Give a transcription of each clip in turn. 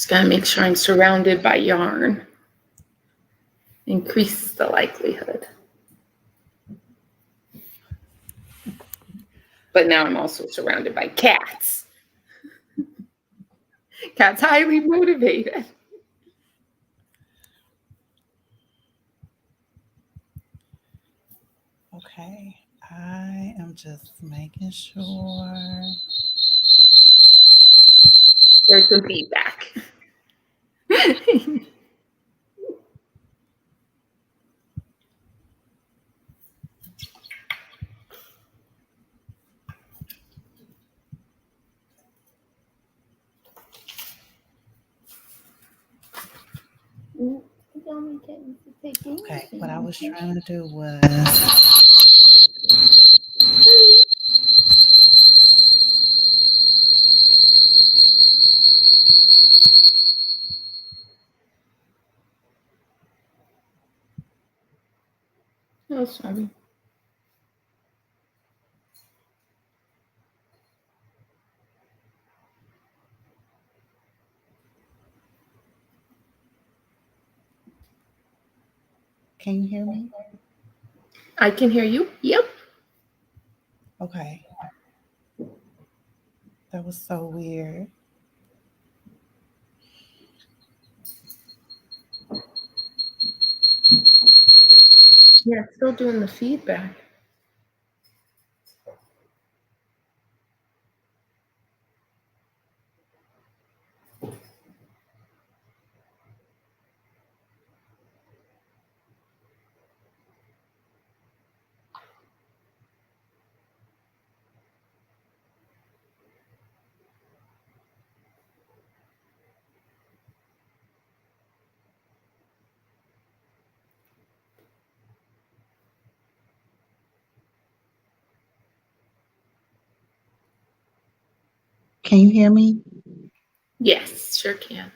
Just gotta make sure I'm surrounded by yarn. Increase the likelihood. But now I'm also surrounded by cats. Cats highly motivated. Okay, I am just making sure. There's some feedback. Okay, what I was trying to do was Oh, sorry. can you hear me? I can hear you. Yep. Okay. That was so weird. Yeah, still doing the feedback. Can you hear me? Yes, sure can.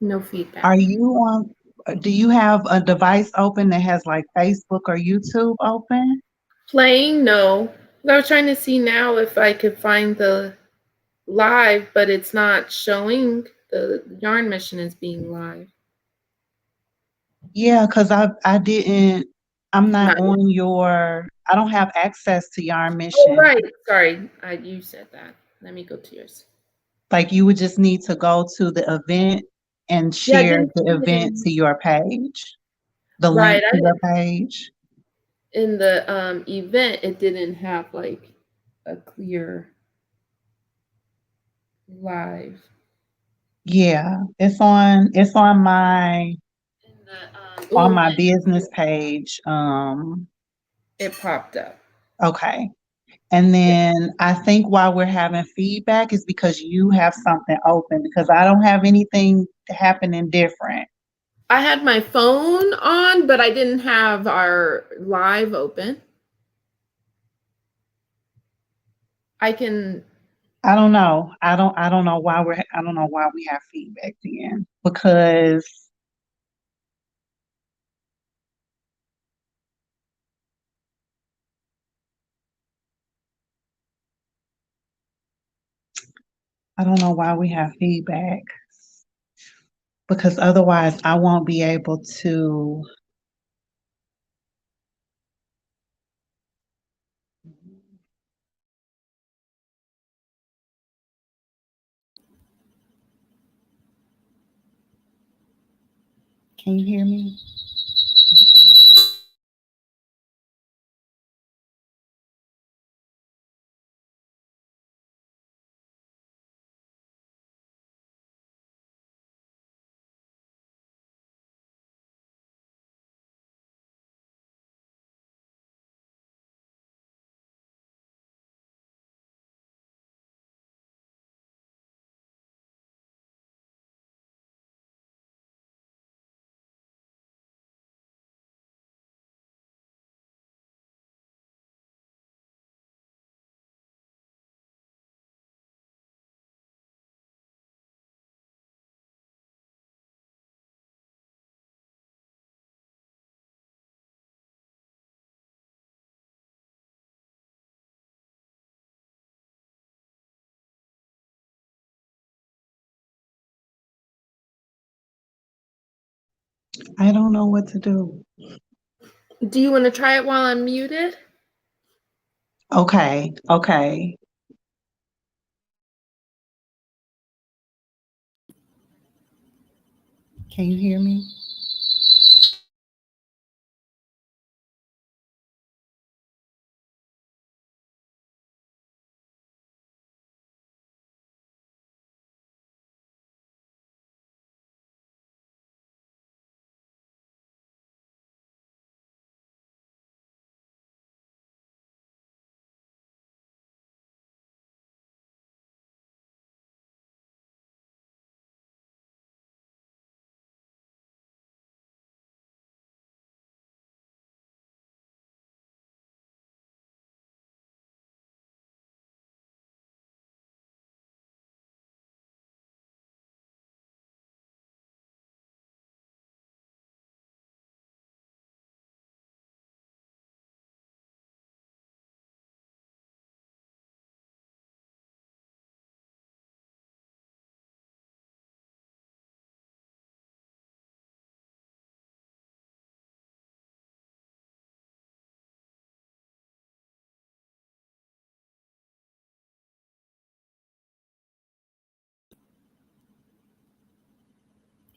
No feedback. Are you on? Do you have a device open that has like Facebook or YouTube open? Playing? No. I was trying to see now if I could find the live, but it's not showing the yarn mission as being live. Yeah, because I didn't. I'm not Not yet. on your. I don't have access to Yarn Oh, Mission. right. Sorry. You said that. Let me go to yours. Like you would just need to go to the event and Yeah, I share didn't the see it event to your page, the right. link to your page. In the event, it didn't have like a clear live. Yeah, it's on my In the on my business page. it popped up. Okay. And Yeah. then I think why we're having feedback is because you have something open because I don't have anything happening different. I had my phone on, but I didn't have our live open. I can. I don't know. I don't know why we have feedback then because I don't know why we have feedback because otherwise I won't be able to. Can you hear me? I don't know what to do. Do you want to try it while I'm muted? Okay, okay. Can you hear me?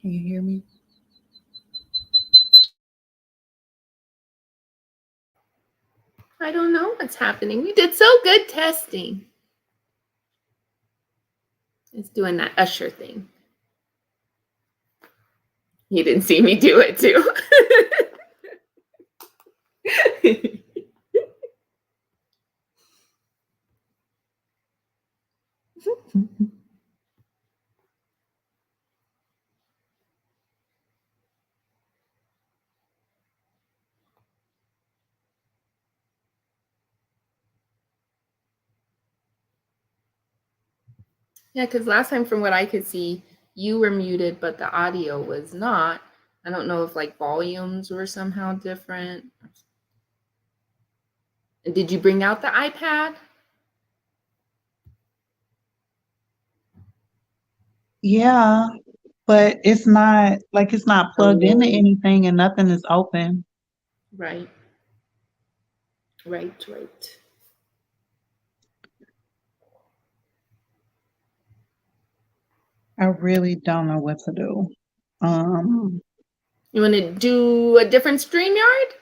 Can you hear me? I don't know what's happening. We did so good testing. It's doing that usher thing. You didn't see me do it too. Yeah, because last time, from what I could see, you were muted, but the audio was not. I don't know if like volumes were somehow different. And did you bring out the iPad? Yeah, but it's not plugged into Oh, anything and nothing is open. right, right. I really don't know what to do. Um, You want to do a different StreamYard?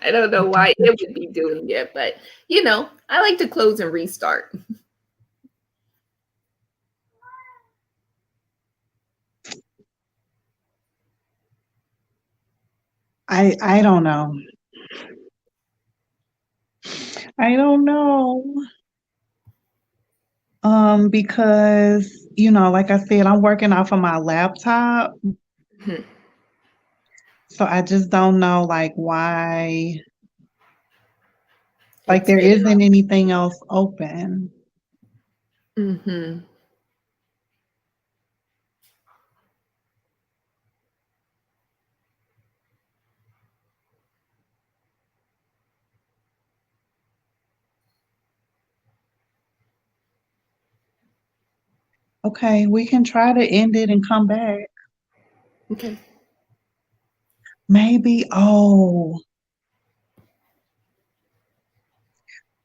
I don't know why it would be doing it, but I like to close and restart. I don't know. I don't know. Because like I said, I'm working off of my laptop, Hmm. so I just don't know like why like It's there getting isn't anything else open. Mm-hmm. Okay, we can try to end it and come back. Okay. Maybe,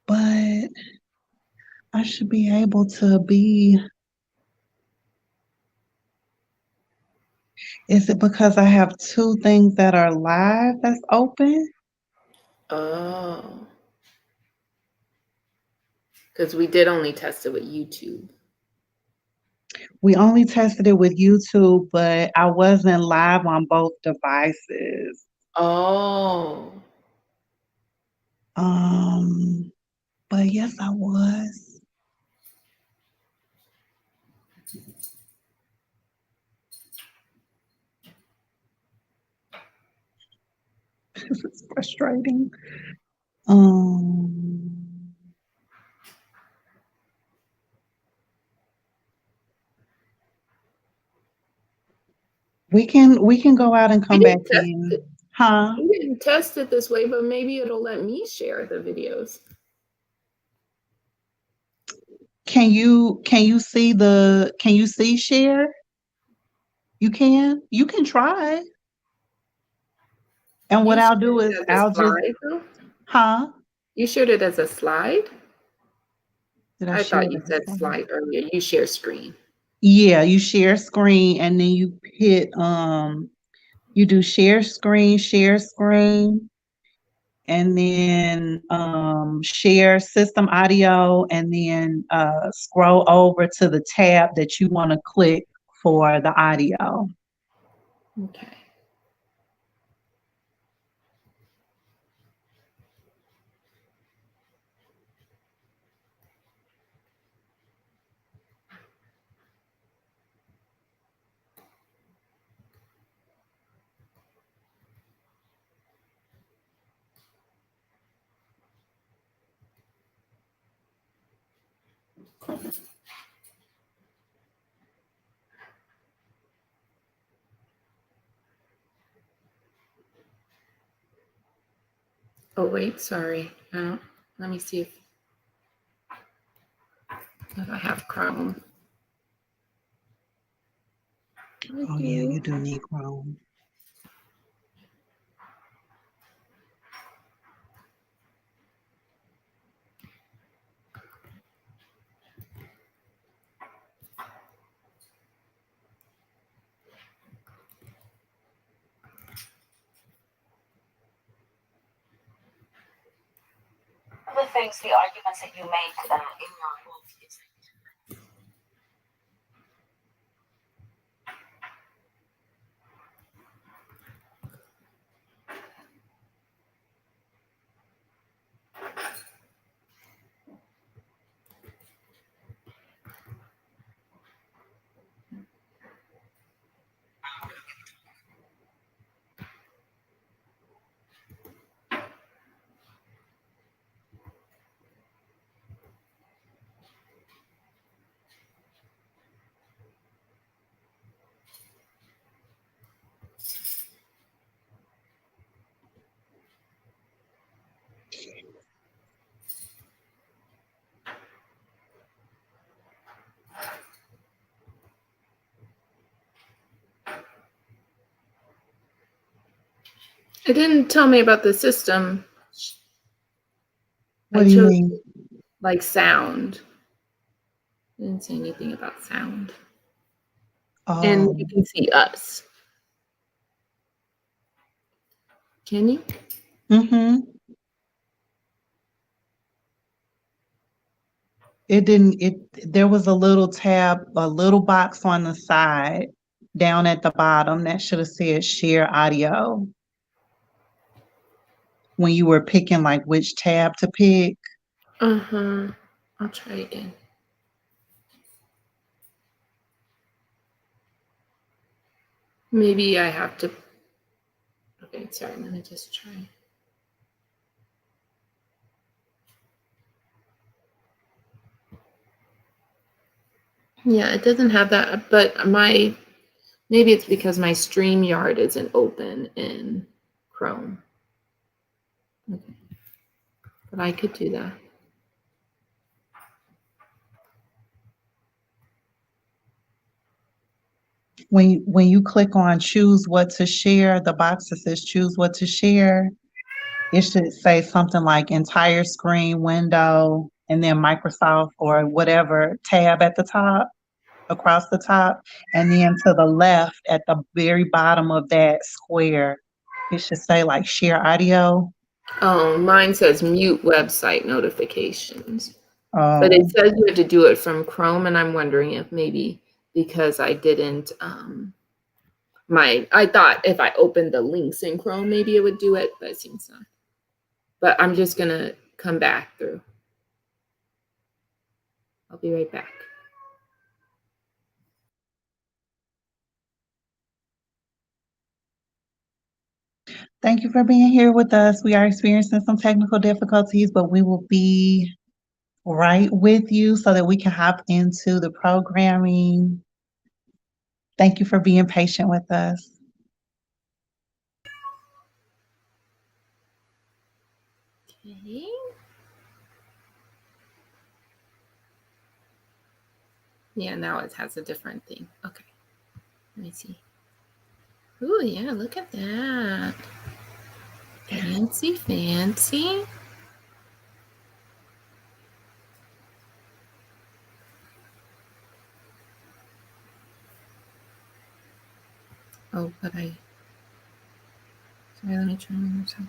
but I should be able to be. Is it because I have two things that are live that's open? Oh, because we did only test it with YouTube. We only tested it with YouTube, but I wasn't live on both devices. Oh, Um, but yes, I was. It's frustrating. Um, we can go out and we come back didn't test in. it. Huh? We didn't test it this way, but maybe it'll let me share the videos. Can you see share? You can? You can try. And what You I'll shared do it is as a I'll just, slide, though? huh? You shared it as a slide? Did I I share thought it you as a said slide? slide earlier. You share screen. Yeah, you share screen and then you hit you do share screen, and then share system audio, and then scroll over to the tab that you want to click for the audio. Okay. Oh, wait, sorry. Let me see if I have Chrome. Oh yeah, you do need Chrome. Other things, the arguments that you make in your book is It didn't tell me about the system. What I do you chose mean? like sound. It didn't say anything about sound. And you Oh, can see us. Can you? mm-hmm. It didn't, there was a little tab, a little box on the side down at the bottom that should have said share audio when you were picking like which tab to pick. Uh-huh. I'll try again. Maybe I have to. Okay, sorry, let me just try. Yeah, it doesn't have that, but maybe it's because my StreamYard isn't open in Chrome. Okay. But I could do that. When you click on choose what to share, the box that says choose what to share, it should say something like entire screen window and then Microsoft or whatever tab at the top, across the top. And then to the left at the very bottom of that square, it should say like share audio. Oh, mine says mute website notifications. But it Oh, says you have to do it from Chrome, and I'm wondering if maybe because I didn't I thought if I opened the links in Chrome, maybe it would do it, but it seems not. But I'm just gonna come back through. I'll be right back. thank you for being here with us. We are experiencing some technical difficulties, but we will be right with you so that we can hop into the programming. Thank you for being patient with us. Okay. Yeah, now it has a different thing. Okay. Let me see. Oh, yeah, look at that. Fancy, fancy. Oh, but sorry, let me try one more time.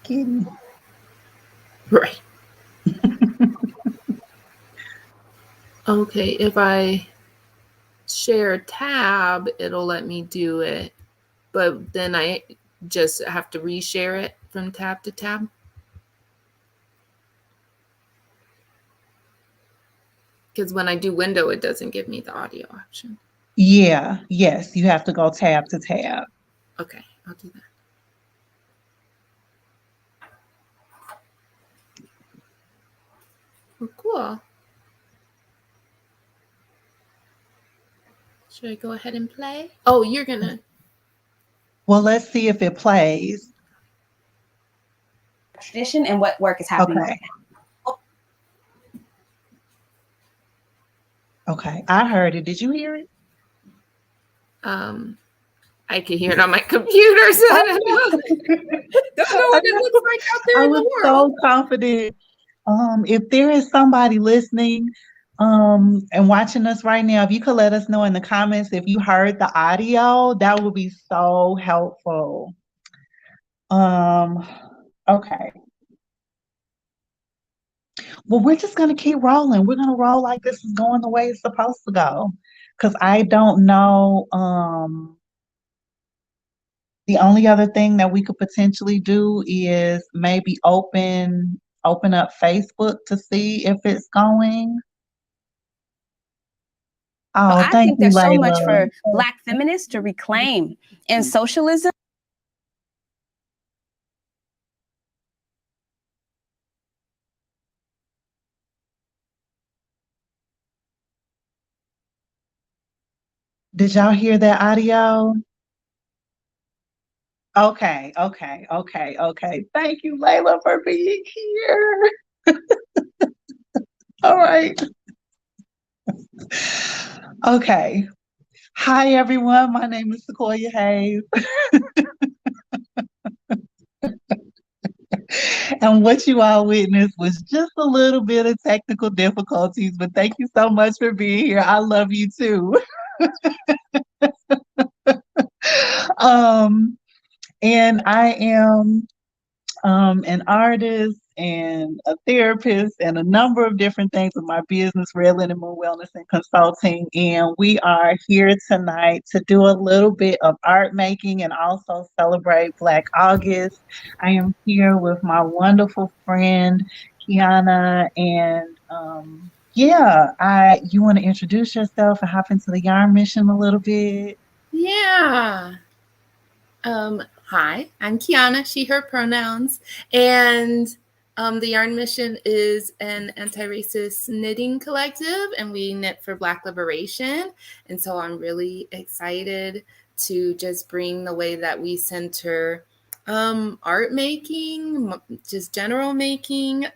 Kitty. Right. Okay, if I share a tab, it'll let me do it, but then I just have to reshare it from tab to tab. Because when I do window, it doesn't give me the audio option. Yeah, yes, you have to go tab to tab. Okay, I'll do that. Well, cool. Should I go ahead and play? Oh, you're gonna. Well, let's see if it plays. Tradition and what work is happening Okay. right now. Okay, I heard it. Did you hear it? I can hear it on my computer, so I don't know what it looks like out there I in was the world. so confident. If there is somebody listening and watching us right now, if you could let us know in the comments if you heard the audio, that would be so helpful. Okay. Well, we're just gonna keep rolling. We're gonna roll like this is going the way it's supposed to go. Because I don't know. The only other thing that we could potentially do is maybe open up Facebook to see if it's going. Oh, I thank think you, there's so much Layla. for Black feminists to reclaim in socialism. Did y'all hear that audio? Okay. Thank you, Layla, for being here. All right. Okay. Hi, everyone. My name is Sequoia Hayes. And what you all witnessed was just a little bit of technical difficulties, but thank you so much for being here. I love you too. And I am an artist and a therapist and a number of different things with my business, Red Linen Moon Wellness and Consulting. And we are here tonight to do a little bit of art making and also celebrate Black August. I am here with my wonderful friend, Kiana. And you want to introduce yourself and hop into the yarn mission a little bit? Yeah. Hi, I'm Kiana, she, her pronouns. And the Yarn Mission is an anti-racist knitting collective, and we knit for Black liberation. And so I'm really excited to just bring the way that we center art making, just general making,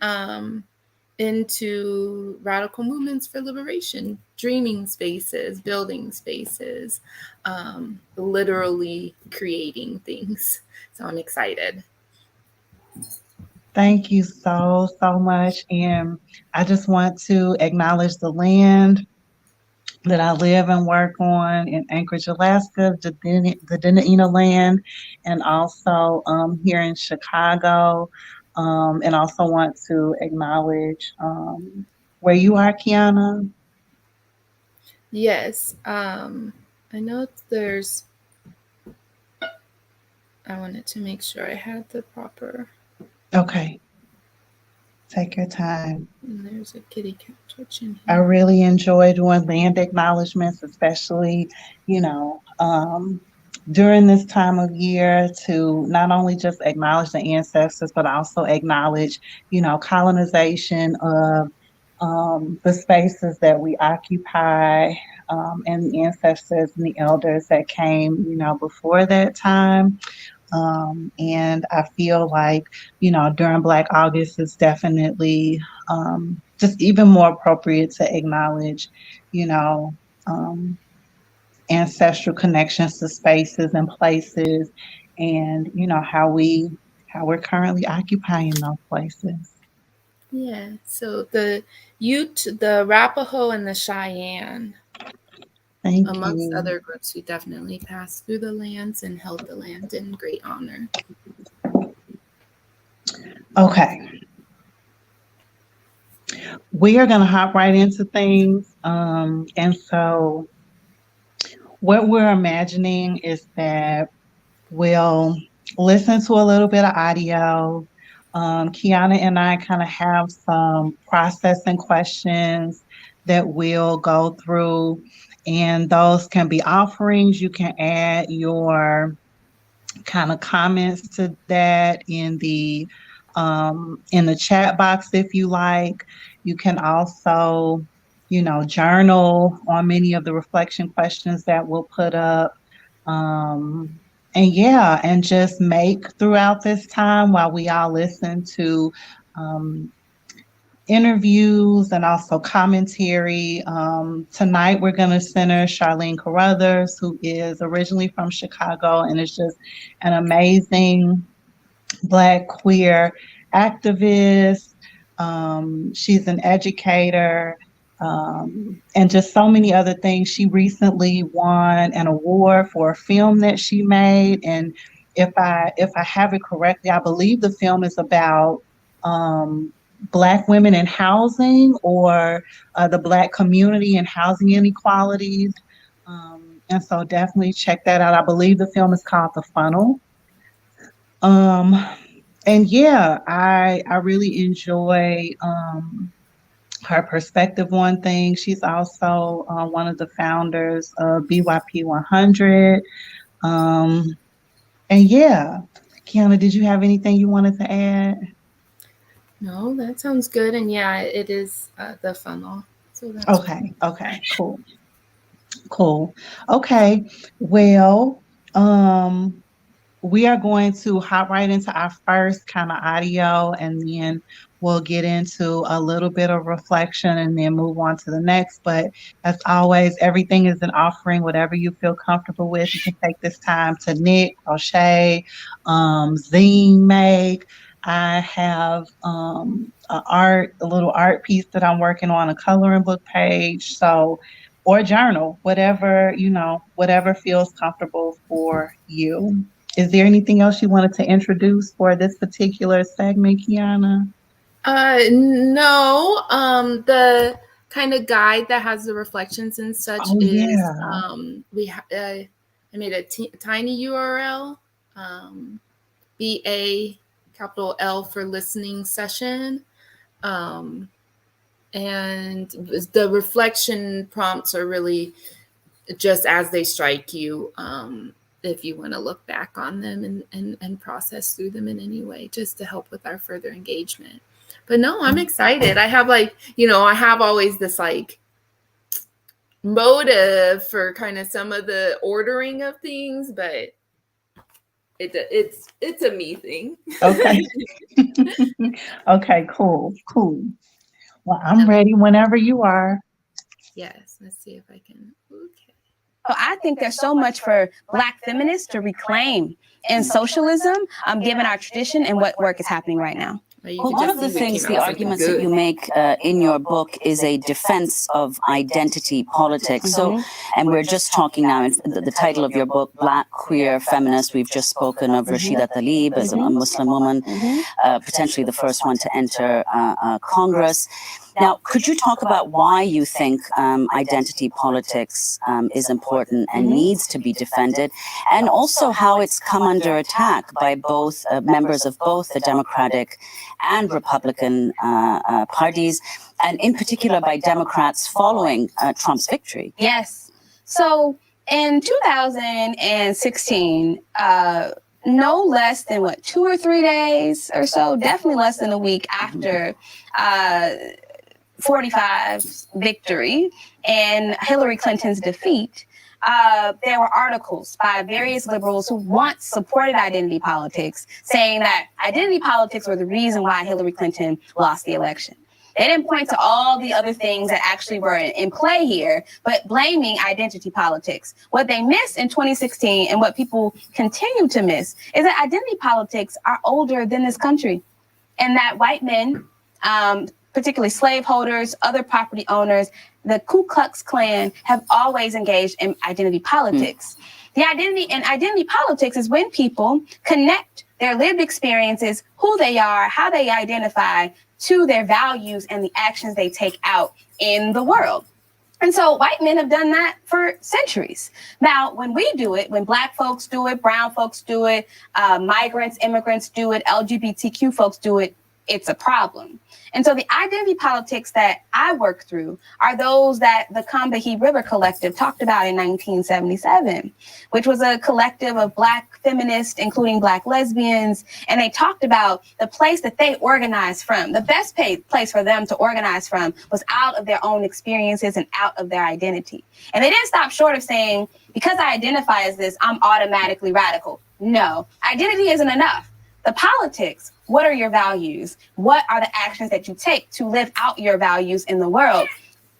into radical movements for liberation, dreaming spaces, building spaces, literally creating things. So I'm excited. Thank you so much. And I just want to acknowledge the land that I live and work on in Anchorage, Alaska, the Dena'ina land, and also here in Chicago. And also want to acknowledge where you are, Kiana. Yes. I know there's, I wanted to make sure I had the proper. Okay. Take your time. And there's a kitty cat twitching here. I really enjoy doing land acknowledgements, especially, during this time of year, to not only just acknowledge the ancestors, but also acknowledge, colonization of the spaces that we occupy, and the ancestors and the elders that came, before that time. And I feel like, during Black August is definitely just even more appropriate to acknowledge, you know, ancestral connections to spaces and places, and how we're currently occupying those places. Yeah. So the Ute, the Arapaho, and the Cheyenne, Thank amongst you. other groups who definitely passed through the lands and held the land in great honor. Okay. We are going to hop right into things. And so what we're imagining is that we'll listen to a little bit of audio. Kiana and I kind of have some processing questions that we'll go through, and those can be offerings. You can add your kind of comments to that in the chat box if you like. You can also, journal on many of the reflection questions that we'll put up. And just make throughout this time while we all listen to interviews and also commentary. Tonight, we're going to center Charlene Carruthers, who is originally from Chicago and is just an amazing Black queer activist. She's an educator, and just so many other things. She recently won an award for a film that she made, and if I have it correctly, I believe the film is about Black women in housing, or the Black community and housing inequalities. And so definitely check that out. I believe the film is called The Funnel. And yeah, I really enjoy her perspective on things. She's also one of the founders of BYP 100. And yeah, Kiana, did you have anything you wanted to add? No, that sounds good. And yeah, it is The Funnel. So that's Okay, cool. Okay, well, we are going to hop right into our first kind of audio, and then we'll get into a little bit of reflection and then move on to the next. But as always, everything is an offering, whatever you feel comfortable with. You can take this time to knit, crochet, zine make. I have a little art piece that I'm working on, a coloring book page. So, or journal, whatever feels comfortable for you. Is there anything else you wanted to introduce for this particular segment, Kiana? No. The kind of guide that has the reflections and such is I made a tiny URL, BA capital L for listening session. And the reflection prompts are really just as they strike you, if you want to look back on them and process through them in any way, just to help with our further engagement. But no, I'm excited. I have I have always this motive for kind of some of the ordering of things, but it's a me thing. Okay. Okay, cool. Well, I'm ready whenever you are. Yes, let's see if I can. Okay. So I think there's so much for Black feminists to reclaim in socialism, given our tradition and what work is happening right now. Well, one of the things, the arguments that you make in your book is a defense of identity politics. So, and we're just talking now, the title of your book, Black Queer Feminist, we've just spoken of Rashida Tlaib as a Muslim woman, potentially the first one to enter Congress. Now, could you talk about why you think identity politics is important and needs to be defended, and also how it's come under attack by both members of both the Democratic and Republican parties, and in particular by Democrats following Trump's victory? Yes. So in 2016, no less than 2 or 3 days or so, definitely less than a week after 45's victory and Hillary Clinton's defeat, there were articles by various liberals who once supported identity politics saying that identity politics were the reason why Hillary Clinton lost the election. They didn't point to all the other things that actually were in play here, but blaming identity politics. What they missed in 2016 and what people continue to miss is that identity politics are older than this country, and that white men, particularly slaveholders, other property owners, the Ku Klux Klan have always engaged in identity politics. The identity politics is when people connect their lived experiences, who they are, how they identify, to their values and the actions they take out in the world. And so white men have done that for centuries. Now, when we do it, when Black folks do it, brown folks do it, migrants, immigrants do it, LGBTQ folks do it, it's a problem. And so the identity politics that I work through are those that the Combahee River Collective talked about in 1977, which was a collective of Black feminists, including Black lesbians. And they talked about the place that they organized from. The best place for them to organize from was out of their own experiences and out of their identity. And they didn't stop short of saying, because I identify as this, I'm automatically radical. No, identity isn't enough. The politics, what are your values? What are the actions that you take to live out your values in the world?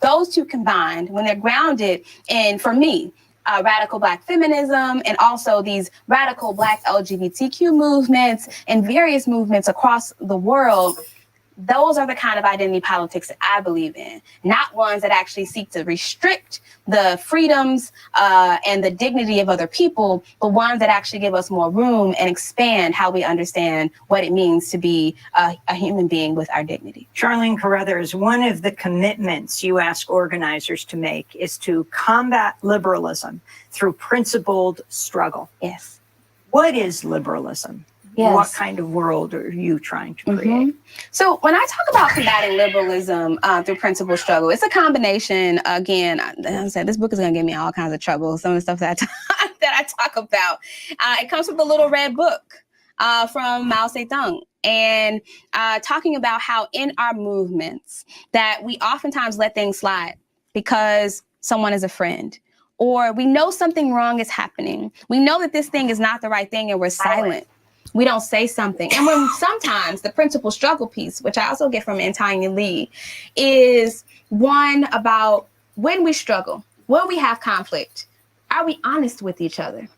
Those two combined, when they're grounded in, for me, radical Black feminism and also these radical Black LGBTQ movements and various movements across the world, those are the kind of identity politics that I believe in, not ones that actually seek to restrict the freedoms and the dignity of other people, but ones that actually give us more room and expand how we understand what it means to be a human being with our dignity. Charlene Carruthers, one of the commitments you ask organizers to make is to combat liberalism through principled struggle. Yes. What is liberalism? Yes. What kind of world are you trying to create? So when I talk about combating liberalism through principled struggle, it's a combination. Again, I said this book is going to get me all kinds of trouble. Some of the stuff that I talk about, it comes from the Little Red Book from Mao Zedong, and talking about how in our movements that we oftentimes let things slide because someone is a friend, or we know something wrong is happening. We know that this thing is not the right thing, and we're silent. We don't say something. And when sometimes the principal struggle piece, which I also get from Antanya Lee, is one about when we struggle, when we have conflict, are we honest with each other?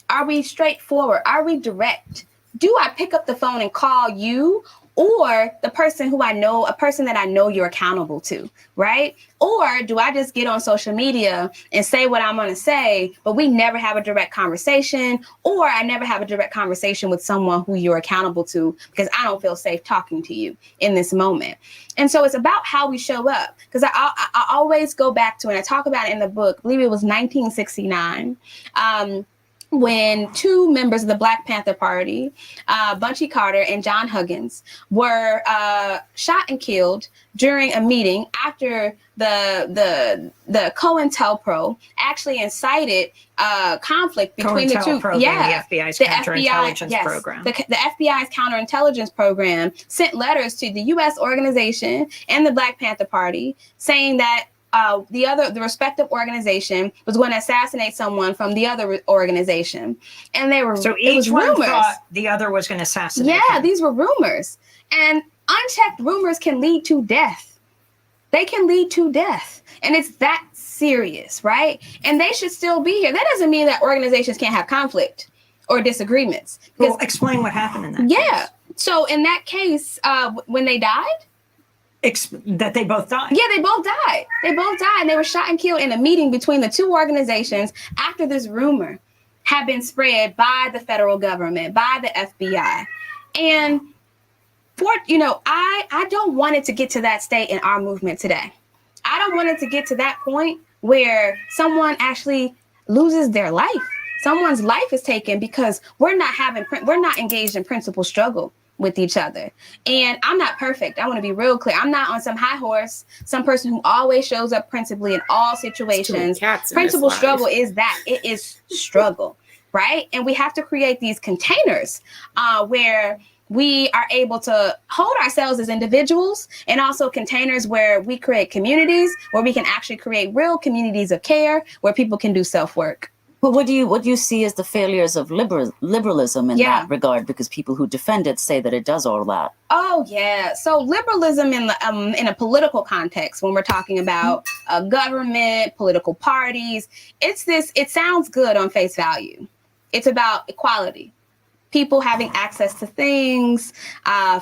Are we straightforward? Are we direct? Do I pick up the phone and call you or the person who I know, a person that I know you're accountable to, right? Or do I just get on social media and say what I'm going to say, but we never have a direct conversation, or I never have a direct conversation with someone who you're accountable to because I don't feel safe talking to you in this moment. And so it's about how we show up, because I always go back to, and I talk about it in the book, I believe it was 1969, when two members of the Black Panther Party, Bunchy Carter and John Huggins, were shot and killed during a meeting after the COINTELPRO actually incited conflict between the two. Yeah, the FBI's counterintelligence program. The FBI's counterintelligence program sent letters to the U.S. organization and the Black Panther Party saying that the respective organization was going to assassinate someone from the other organization. And they were, so each one thought the other was going to assassinate him. These were rumors. And unchecked rumors can lead to death. They can lead to death. And it's that serious, right? And they should still be here. That doesn't mean that organizations can't have conflict or disagreements. Well, explain what happened in that case. So in that case, when they died, that they both died. Yeah, they both died. And they were shot and killed in a meeting between the two organizations after this rumor had been spread by the federal government, by the FBI. And I don't want it to get to that state in our movement today. I don't want it to get to that point where someone actually loses their life. Someone's life is taken because we're not engaged in principled struggle with each other. And I'm not perfect. I want to be real clear. I'm not on some high horse, some person who always shows up principally in all situations. Principal struggle is that. It is struggle, right? And we have to create these containers where we are able to hold ourselves as individuals, and also containers where we create communities, where we can actually create real communities of care, where people can do self-work. But what do you see as the failures of liberalism in that regard? Because people who defend it say that it does all that. Oh yeah. So liberalism in a political context, when we're talking about government, political parties, it sounds good on face value. It's about equality, people having access to things,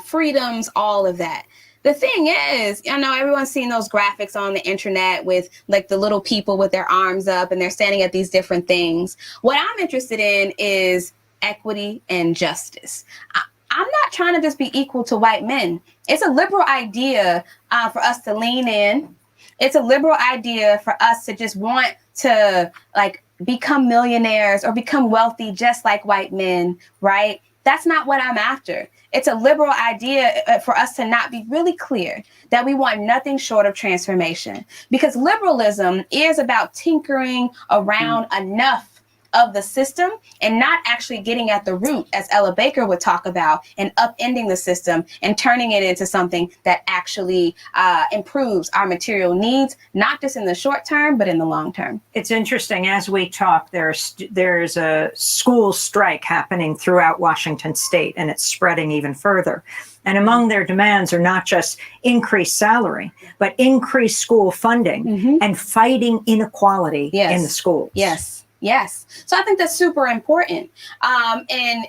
freedoms, all of that. The thing is, everyone's seen those graphics on the internet with like the little people with their arms up and they're standing at these different things. What I'm interested in is equity and justice. I'm not trying to just be equal to white men. It's a liberal idea for us to lean in. It's a liberal idea for us to just want to like become millionaires or become wealthy just like white men, right? That's not what I'm after. It's a liberal idea for us to not be really clear that we want nothing short of transformation, because liberalism is about tinkering around enough of the system and not actually getting at the root, as Ella Baker would talk about, and upending the system and turning it into something that actually improves our material needs, not just in the short term, but in the long term. It's interesting, as we talk, there's a school strike happening throughout Washington state, and it's spreading even further. And among their demands are not just increased salary, but increased school funding and fighting inequality in the schools. Yes. So I think that's super important. And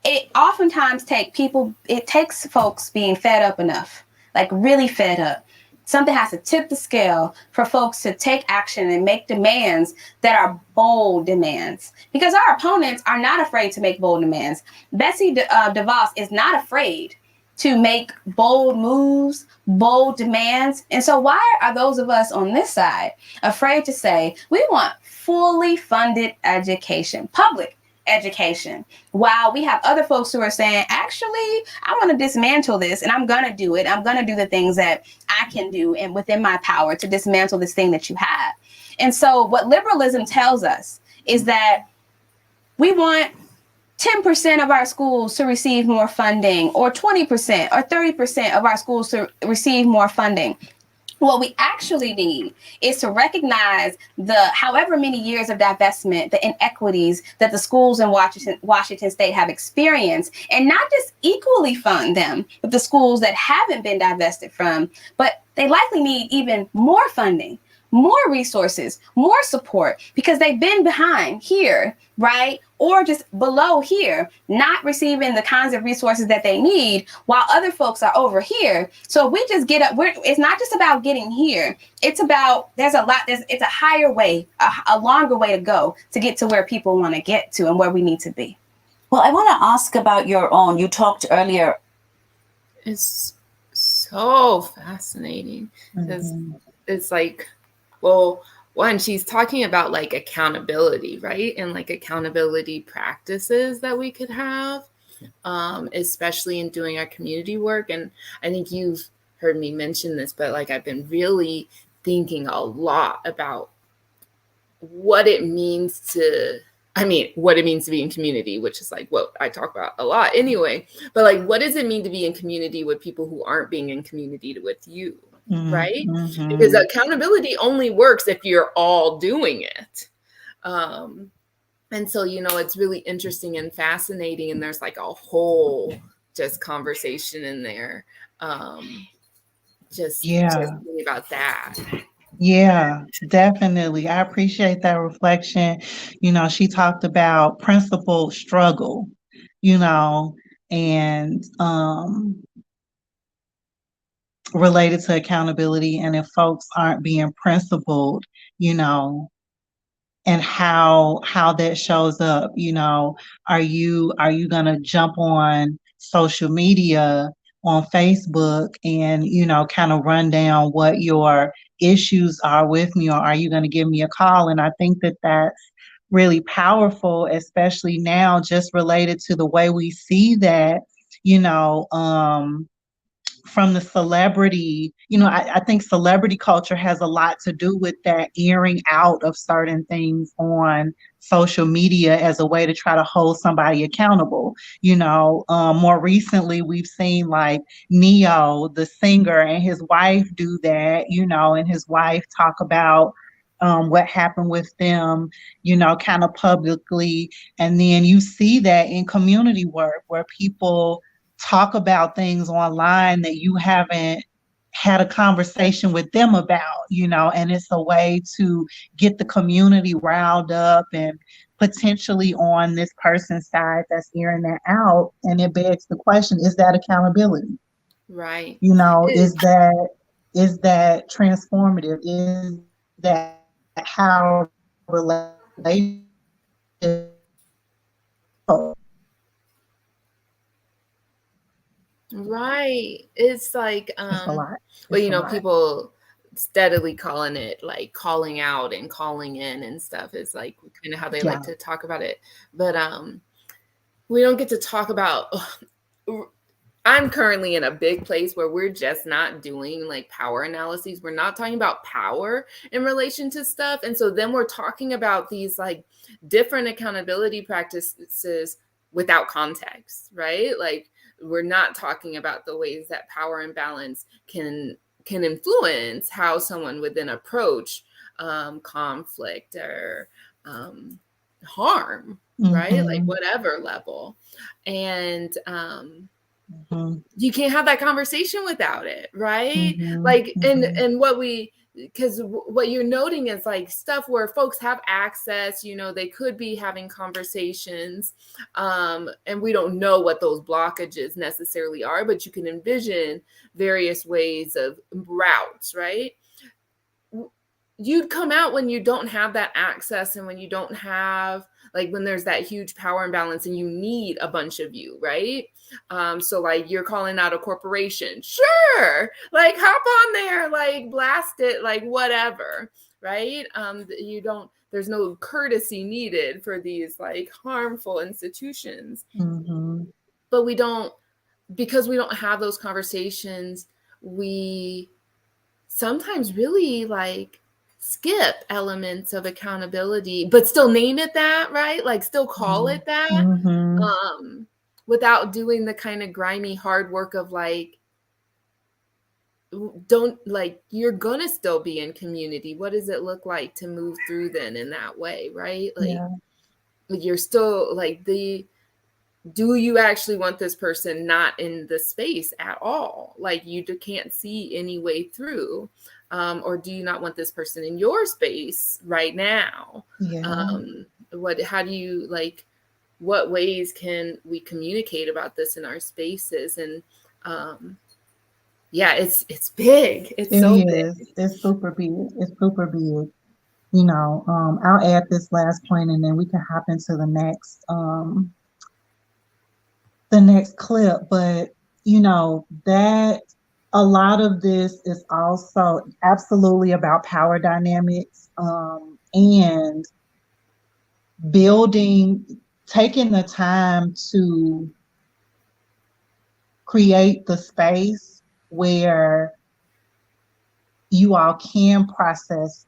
it oftentimes takes folks being fed up enough, like really fed up. Something has to tip the scale for folks to take action and make demands that are bold demands, because our opponents are not afraid to make bold demands. Betsy DeVos is not afraid to make bold moves, bold demands. And so why are those of us on this side afraid to say we want fully funded education, public education, while we have other folks who are saying, actually, I want to dismantle this and I'm going to do it. I'm going to do the things that I can do and within my power to dismantle this thing that you have. And so what liberalism tells us is that we want 10% of our schools to receive more funding, or 20% or 30% of our schools to receive more funding. What we actually need is to recognize the however many years of divestment, the inequities that the schools in Washington state have experienced, and not just equally fund them with the schools that haven't been divested from, but they likely need even more funding, more resources, more support, because they've been behind here, right? Or just below here, not receiving the kinds of resources that they need, while other folks are over here. So if we just get up, it's not just about getting here. It's about, it's a higher way, a longer way to go to get to where people want to get to and where we need to be. Well, I want to ask about your own, you talked earlier. It's so fascinating, because it's like, well, one, she's talking about like accountability, right? And like accountability practices that we could have, especially in doing our community work. And I think you've heard me mention this, but like I've been really thinking a lot about what it means to be in community, which is like what I talk about a lot anyway. But like, what does it mean to be in community with people who aren't being in community with you? Right? Because accountability only works if you're all doing it. And so, it's really interesting and fascinating. And there's like a whole just conversation in there. Just thinking about that. Yeah, definitely. I appreciate that reflection. She talked about principled struggle, and related to accountability, and if folks aren't being principled, and how that shows up, are you gonna jump on social media, on Facebook, and kind of run down what your issues are with me, or are you going to give me a call? And I think that that's really powerful, especially now, just related to the way we see that, from the celebrity, I think celebrity culture has a lot to do with that airing out of certain things on social media as a way to try to hold somebody accountable. More recently, we've seen like Neo, the singer, and his wife do that, and his wife talk about what happened with them, kind of publicly. And then you see that in community work where people talk about things online that you haven't had a conversation with them about, and it's a way to get the community riled up and potentially on this person's side that's airing that out. And it begs the question, is that accountability? Right. Is that transformative? Is that how relationships? Right. It's like, It's a lot. well, people steadily calling it like calling out and calling in and stuff is like kind of how they like to talk about it. But we don't get to talk about, I'm currently in a big place where we're just not doing like power analyses. We're not talking about power in relation to stuff. And so then we're talking about these like different accountability practices without context, right? Like we're not talking about the ways that power imbalance can influence how someone would then approach conflict or harm, right? Like whatever level. And you can't have that conversation without it, right? Like, and because what you're noting is like stuff where folks have access, they could be having conversations, and we don't know what those blockages necessarily are, but you can envision various ways of routes, right? You'd come out when you don't have that access and when you don't have, like when there's that huge power imbalance and you need a bunch of you, right? So like you're calling out a corporation, sure, like hop on there, like blast it, like whatever, right? There's no courtesy needed for these like harmful institutions. But because we don't have those conversations, we sometimes really like skip elements of accountability, but still name it that, right? Like still call it that, without doing the kind of grimy hard work of like, you're gonna still be in community. What does it look like to move through then in that way, right? Like you're still like do you actually want this person not in the space at all? Like you can't see any way through. Or do you not want this person in your space right now? How do you like, what ways can we communicate about this in our spaces? And it's big. It's so big. It's super big. It's super big. I'll add this last point and then we can hop into the next clip. But that a lot of this is also absolutely about power dynamics, and taking the time to create the space where you all can process,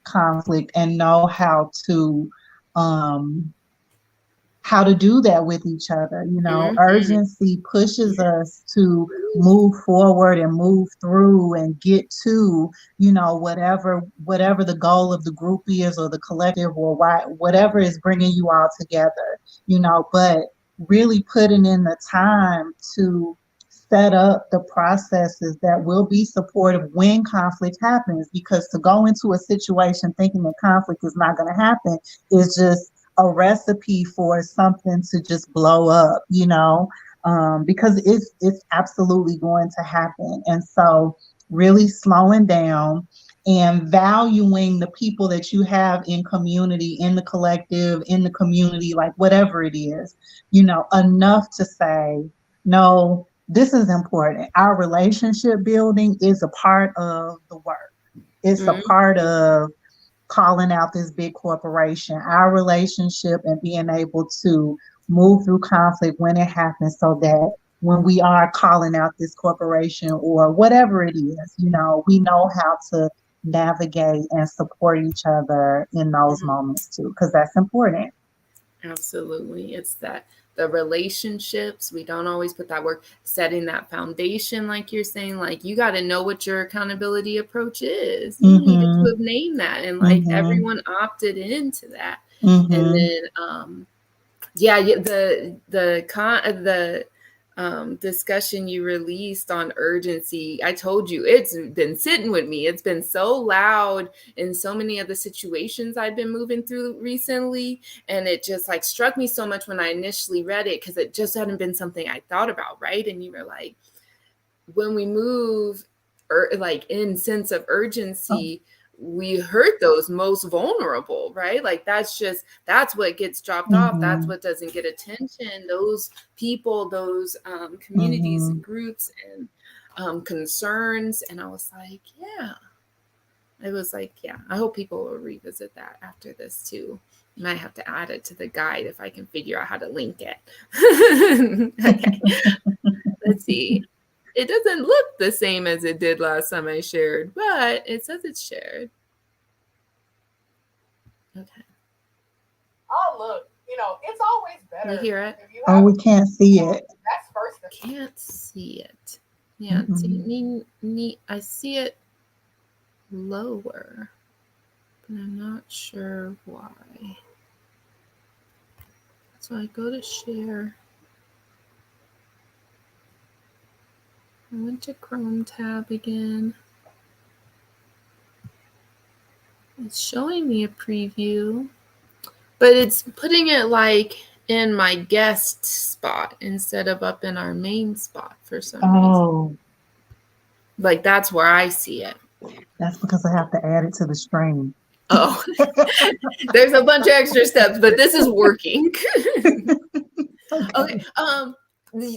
conflict and know how to do that with each other. Urgency pushes us to move forward and move through and get to, whatever the goal of the group is or the collective or whatever is bringing you all together, but really putting in the time to set up the processes that will be supportive when conflict happens, because to go into a situation thinking that conflict is not going to happen is just a recipe for something to just blow up, because it's absolutely going to happen. And so really slowing down and valuing the people that you have in community, in the collective, in the community, like whatever it is, enough to say, no, this is important. Our relationship building is a part of the work. It's a part of calling out this big corporation, our relationship, and being able to move through conflict when it happens, so that when we are calling out this corporation or whatever it is, we know how to navigate and support each other in those moments too, because that's important. Absolutely. It's that the relationships. We don't always put that work, setting that foundation, like you're saying, like you got to know what your accountability approach is. You needed to have named that, and like everyone opted into that. And then the discussion you released on urgency, I told you it's been sitting with me. It's been so loud in so many of the situations I've been moving through recently, and it just like struck me so much when I initially read it, because it just hadn't been something I thought about, right? And you were like, when we move like in sense of urgency, we hurt those most vulnerable, right? Like that's what gets dropped off. That's what doesn't get attention. Those people, those communities and groups and concerns. And I was like, I hope people will revisit that after this too. You might have to add it to the guide if I can figure out how to link it. Okay, let's see. It doesn't look the same as it did last time I shared, but it says it's shared. Okay. Oh, look, it's always better. You hear it? We can't see it. That's first. Can't see it. Yeah, I see it lower, but I'm not sure why. So I go to share. I went to Chrome tab again. It's showing me a preview, but it's putting it like in my guest spot instead of up in our main spot for some reason. Like that's where I see it. That's because I have to add it to the stream. Oh, there's a bunch of extra steps, but this is working. Okay.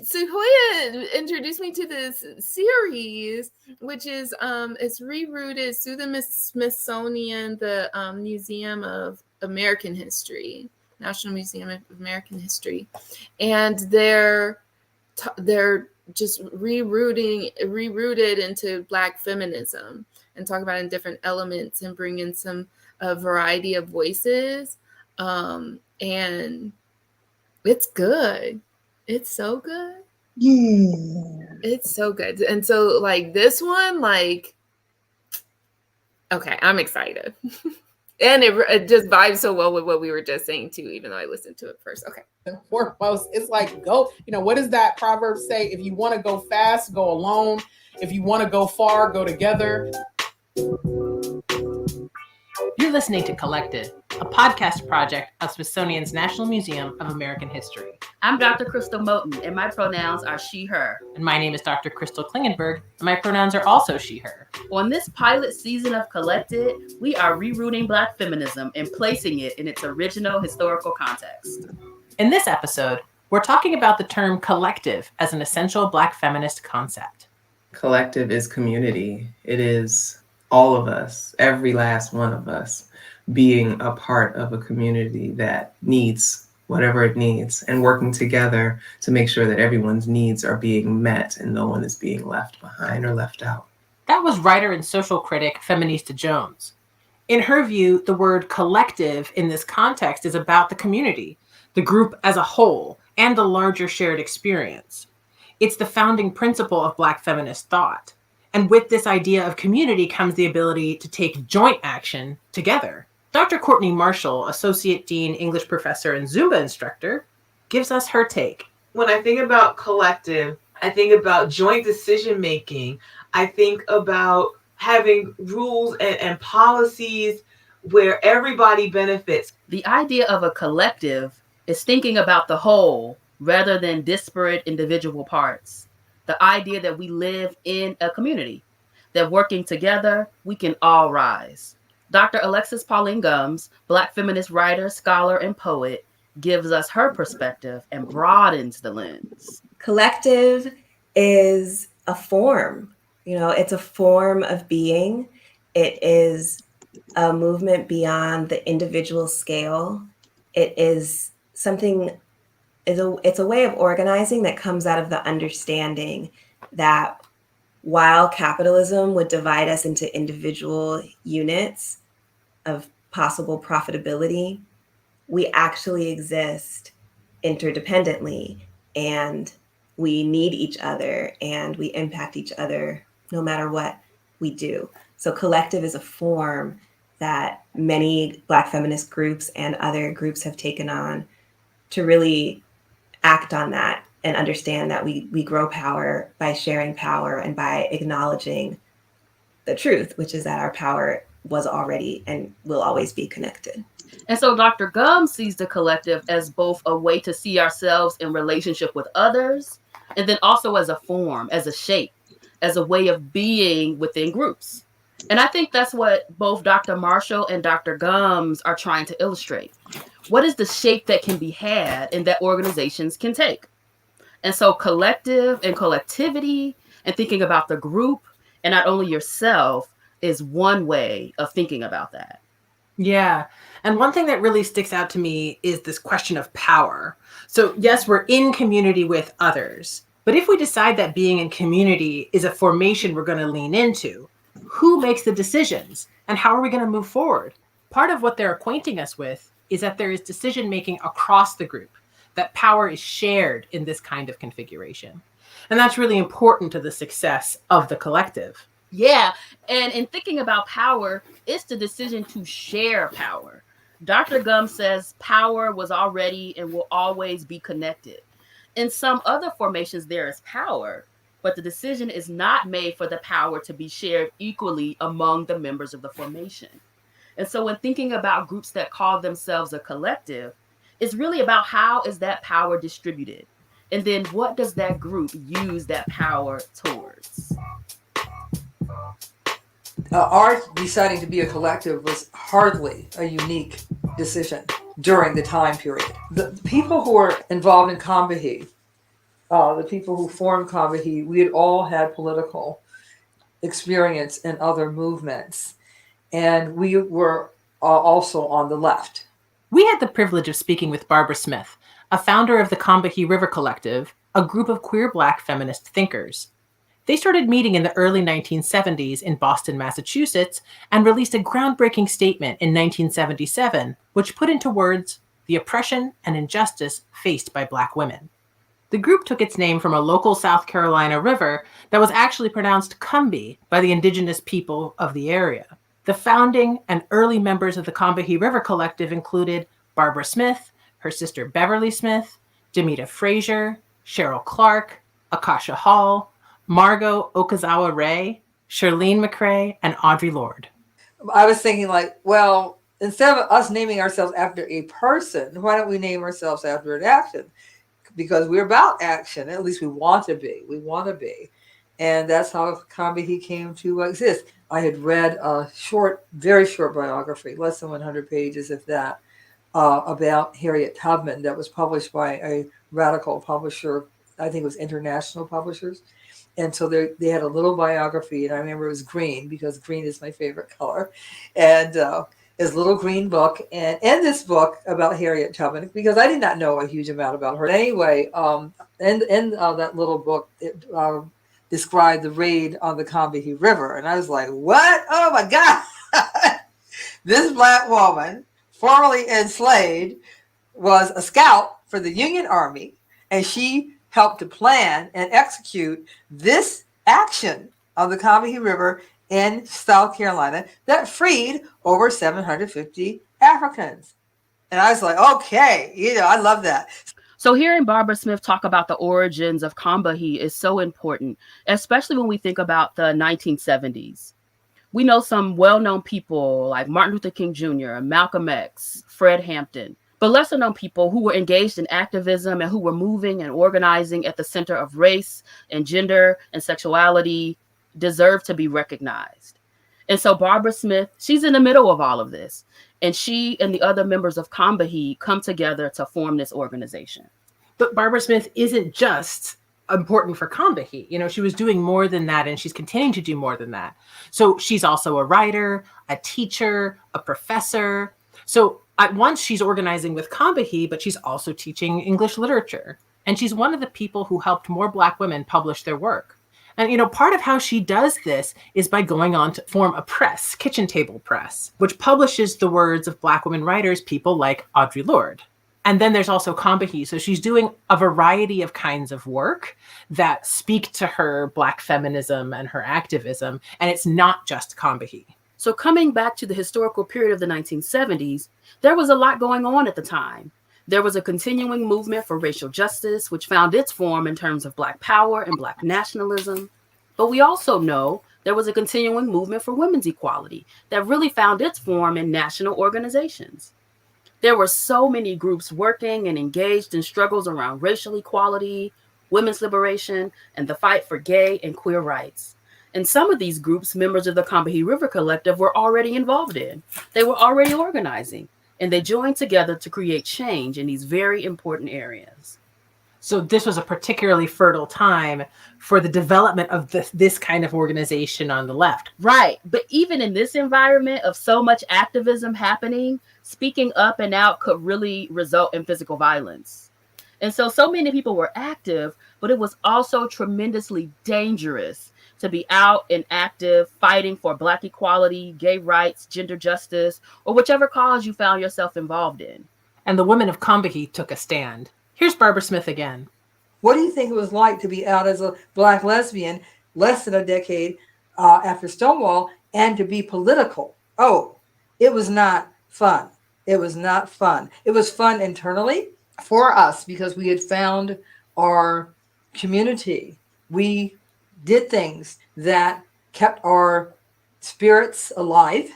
Sequoia introduced me to this series, which is it's rerouted through the Smithsonian, the Museum of American History, National Museum of American History, and they're just rerouted into Black feminism and talk about it in different elements and bring in a variety of voices, and it's good. It's so good. Yeah. It's so good. And so like this one, like, okay, I'm excited. And it just vibes so well with what we were just saying too, even though I listened to it first. Okay. Foremost, it's like go, what does that proverb say? If you want to go fast, go alone. If you want to go far, go together. You're listening to Collected, a podcast project of Smithsonian's National Museum of American History. I'm Dr. Crystal Moten, and my pronouns are she, her. And my name is Dr. Crystal Klingenberg, and my pronouns are also she, her. On this pilot season of Collected, we are rerouting Black feminism and placing it in its original historical context. In this episode, we're talking about the term collective as an essential Black feminist concept. Collective is community. It is all of us, every last one of us, being a part of a community that needs whatever it needs and working together to make sure that everyone's needs are being met and no one is being left behind or left out. That was writer and social critic Feminista Jones. In her view, the word collective in this context is about the community, the group as a whole, and the larger shared experience. It's the founding principle of Black feminist thought. And with this idea of community comes the ability to take joint action together. Dr. Courtney Marshall, Associate Dean, English Professor, and Zumba instructor, gives us her take. When I think about collective, I think about joint decision-making. I think about having rules and policies where everybody benefits. The idea of a collective is thinking about the whole rather than disparate individual parts. The idea that we live in a community, that working together, we can all rise. Dr. Alexis Pauline Gumbs, Black feminist writer, scholar, and poet, gives us her perspective and broadens the lens. Collective is a form. It's a form of being. It is a movement beyond the individual scale. It is something. It's a way of organizing that comes out of the understanding that while capitalism would divide us into individual units of possible profitability, we actually exist interdependently, and we need each other, and we impact each other no matter what we do. So collective is a form that many Black feminist groups and other groups have taken on to really act on that and understand that we grow power by sharing power and by acknowledging the truth, which is that our power was already and will always be connected. And so Dr. Gum sees the collective as both a way to see ourselves in relationship with others, and then also as a form, as a shape, as a way of being within groups. And I think that's what both Dr. Marshall and Dr. Gums are trying to illustrate. What is the shape that can be had and that organizations can take? And so collective and collectivity and thinking about the group and not only yourself is one way of thinking about that. Yeah. And one thing that really sticks out to me is this question of power. So yes, we're in community with others, but if we decide that being in community is a formation we're going to lean into, who makes the decisions and how are we going to move forward? Part of what they're acquainting us with is that there is decision-making across the group, that power is shared in this kind of configuration. And that's really important to the success of the collective. Yeah. And in thinking about power, it's the decision to share power. Dr. Gum says power was already and will always be connected. In some other formations, there is power, but the decision is not made for the power to be shared equally among the members of the formation. And so when thinking about groups that call themselves a collective, it's really about how is that power distributed? And then what does that group use that power towards? Our deciding to be a collective was hardly a unique decision during the time period. The people who were involved in Combahee, the people who formed Combahee, we had all had political experience in other movements. And we were also on the left. We had the privilege of speaking with Barbara Smith, a founder of the Combahee River Collective, a group of queer Black feminist thinkers. They started meeting in the early 1970s in Boston, Massachusetts, and released a groundbreaking statement in 1977, which put into words the oppression and injustice faced by Black women. The group took its name from a local South Carolina river that was actually pronounced Combahee by the indigenous people of the area. The founding and early members of the Combahee River Collective included Barbara Smith, her sister Beverly Smith, Demita Frazier, Cheryl Clark, Akasha Hall, Margot Okazawa Ray, Charlene McRae, and Audre Lorde. I was thinking like, well, instead of us naming ourselves after a person, why don't we name ourselves after an action? Because we're about action. At least we want to be. We want to be. And that's how Combahee came to exist. I had read a short, very short biography, less than 100 pages, if that, about Harriet Tubman that was published by a radical publisher. I think it was International Publishers. And so they had a little biography, and I remember it was green because green is my favorite color. And his little green book. And in this book about Harriet Tubman, because I did not know a huge amount about her. Anyway, in that little book, it described the raid on the Combahee River. And I was like, what? Oh my God. This Black woman, formerly enslaved, was a scout for the Union Army, and she helped to plan and execute this action on the Combahee River in South Carolina that freed over 750 Africans. And I was like, okay, I love that. So hearing Barbara Smith talk about the origins of Combahee is so important, especially when we think about the 1970s. We know some well-known people like Martin Luther King Jr., Malcolm X, Fred Hampton, but lesser known people who were engaged in activism and who were moving and organizing at the center of race and gender and sexuality deserve to be recognized. And so Barbara Smith, she's in the middle of all of this. And she and the other members of Combahee come together to form this organization. But Barbara Smith isn't just important for Combahee. She was doing more than that, and she's continuing to do more than that. So she's also a writer, a teacher, a professor. So at once she's organizing with Combahee, but she's also teaching English literature. And she's one of the people who helped more Black women publish their work. And, part of how she does this is by going on to form a press, Kitchen Table Press, which publishes the words of Black women writers, people like Audre Lorde. And then there's also Combahee. So she's doing a variety of kinds of work that speak to her Black feminism and her activism. And it's not just Combahee. So coming back to the historical period of the 1970s, there was a lot going on at the time. There was a continuing movement for racial justice, which found its form in terms of Black power and Black nationalism. But we also know there was a continuing movement for women's equality that really found its form in national organizations. There were so many groups working and engaged in struggles around racial equality, women's liberation, and the fight for gay and queer rights. And some of these groups, members of the Combahee River Collective, were already involved in. They were already organizing, and they joined together to create change in these very important areas. So this was a particularly fertile time for the development of this kind of organization on the left. Right. But even in this environment of so much activism happening, speaking up and out could really result in physical violence. And so many people were active, but it was also tremendously dangerous to be out and active, fighting for Black equality, gay rights, gender justice, or whichever cause you found yourself involved in. And the women of Combahee took a stand. Here's Barbara Smith again. What do you think it was like to be out as a Black lesbian less than a decade after Stonewall and to be political? Oh, it was not fun. It was not fun. It was fun internally for us because we had found our community. We did things that kept our spirits alive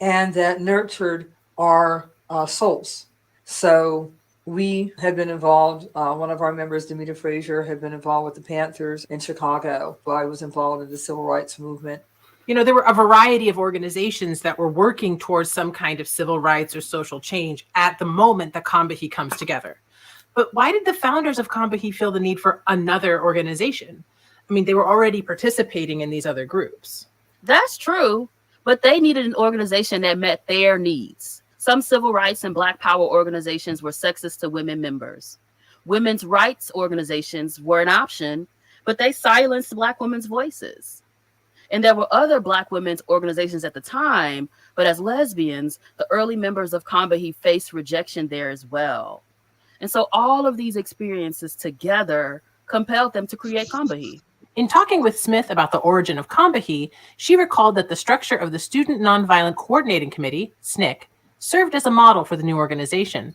and that nurtured our souls. So we had been involved, one of our members, Demeter Frazier, had been involved with the Panthers in Chicago. I was involved in the civil rights movement. You know, there were a variety of organizations that were working towards some kind of civil rights or social change at the moment that Combahee comes together. But why did the founders of Combahee feel the need for another organization? I mean, they were already participating in these other groups. That's true, but they needed an organization that met their needs. Some civil rights and Black power organizations were sexist to women members. Women's rights organizations were an option, but they silenced Black women's voices. And there were other Black women's organizations at the time, but as lesbians, the early members of Combahee faced rejection there as well. And so all of these experiences together compelled them to create Combahee. In talking with Smith about the origin of Combahee, she recalled that the structure of the Student Nonviolent Coordinating Committee, SNCC, served as a model for the new organization.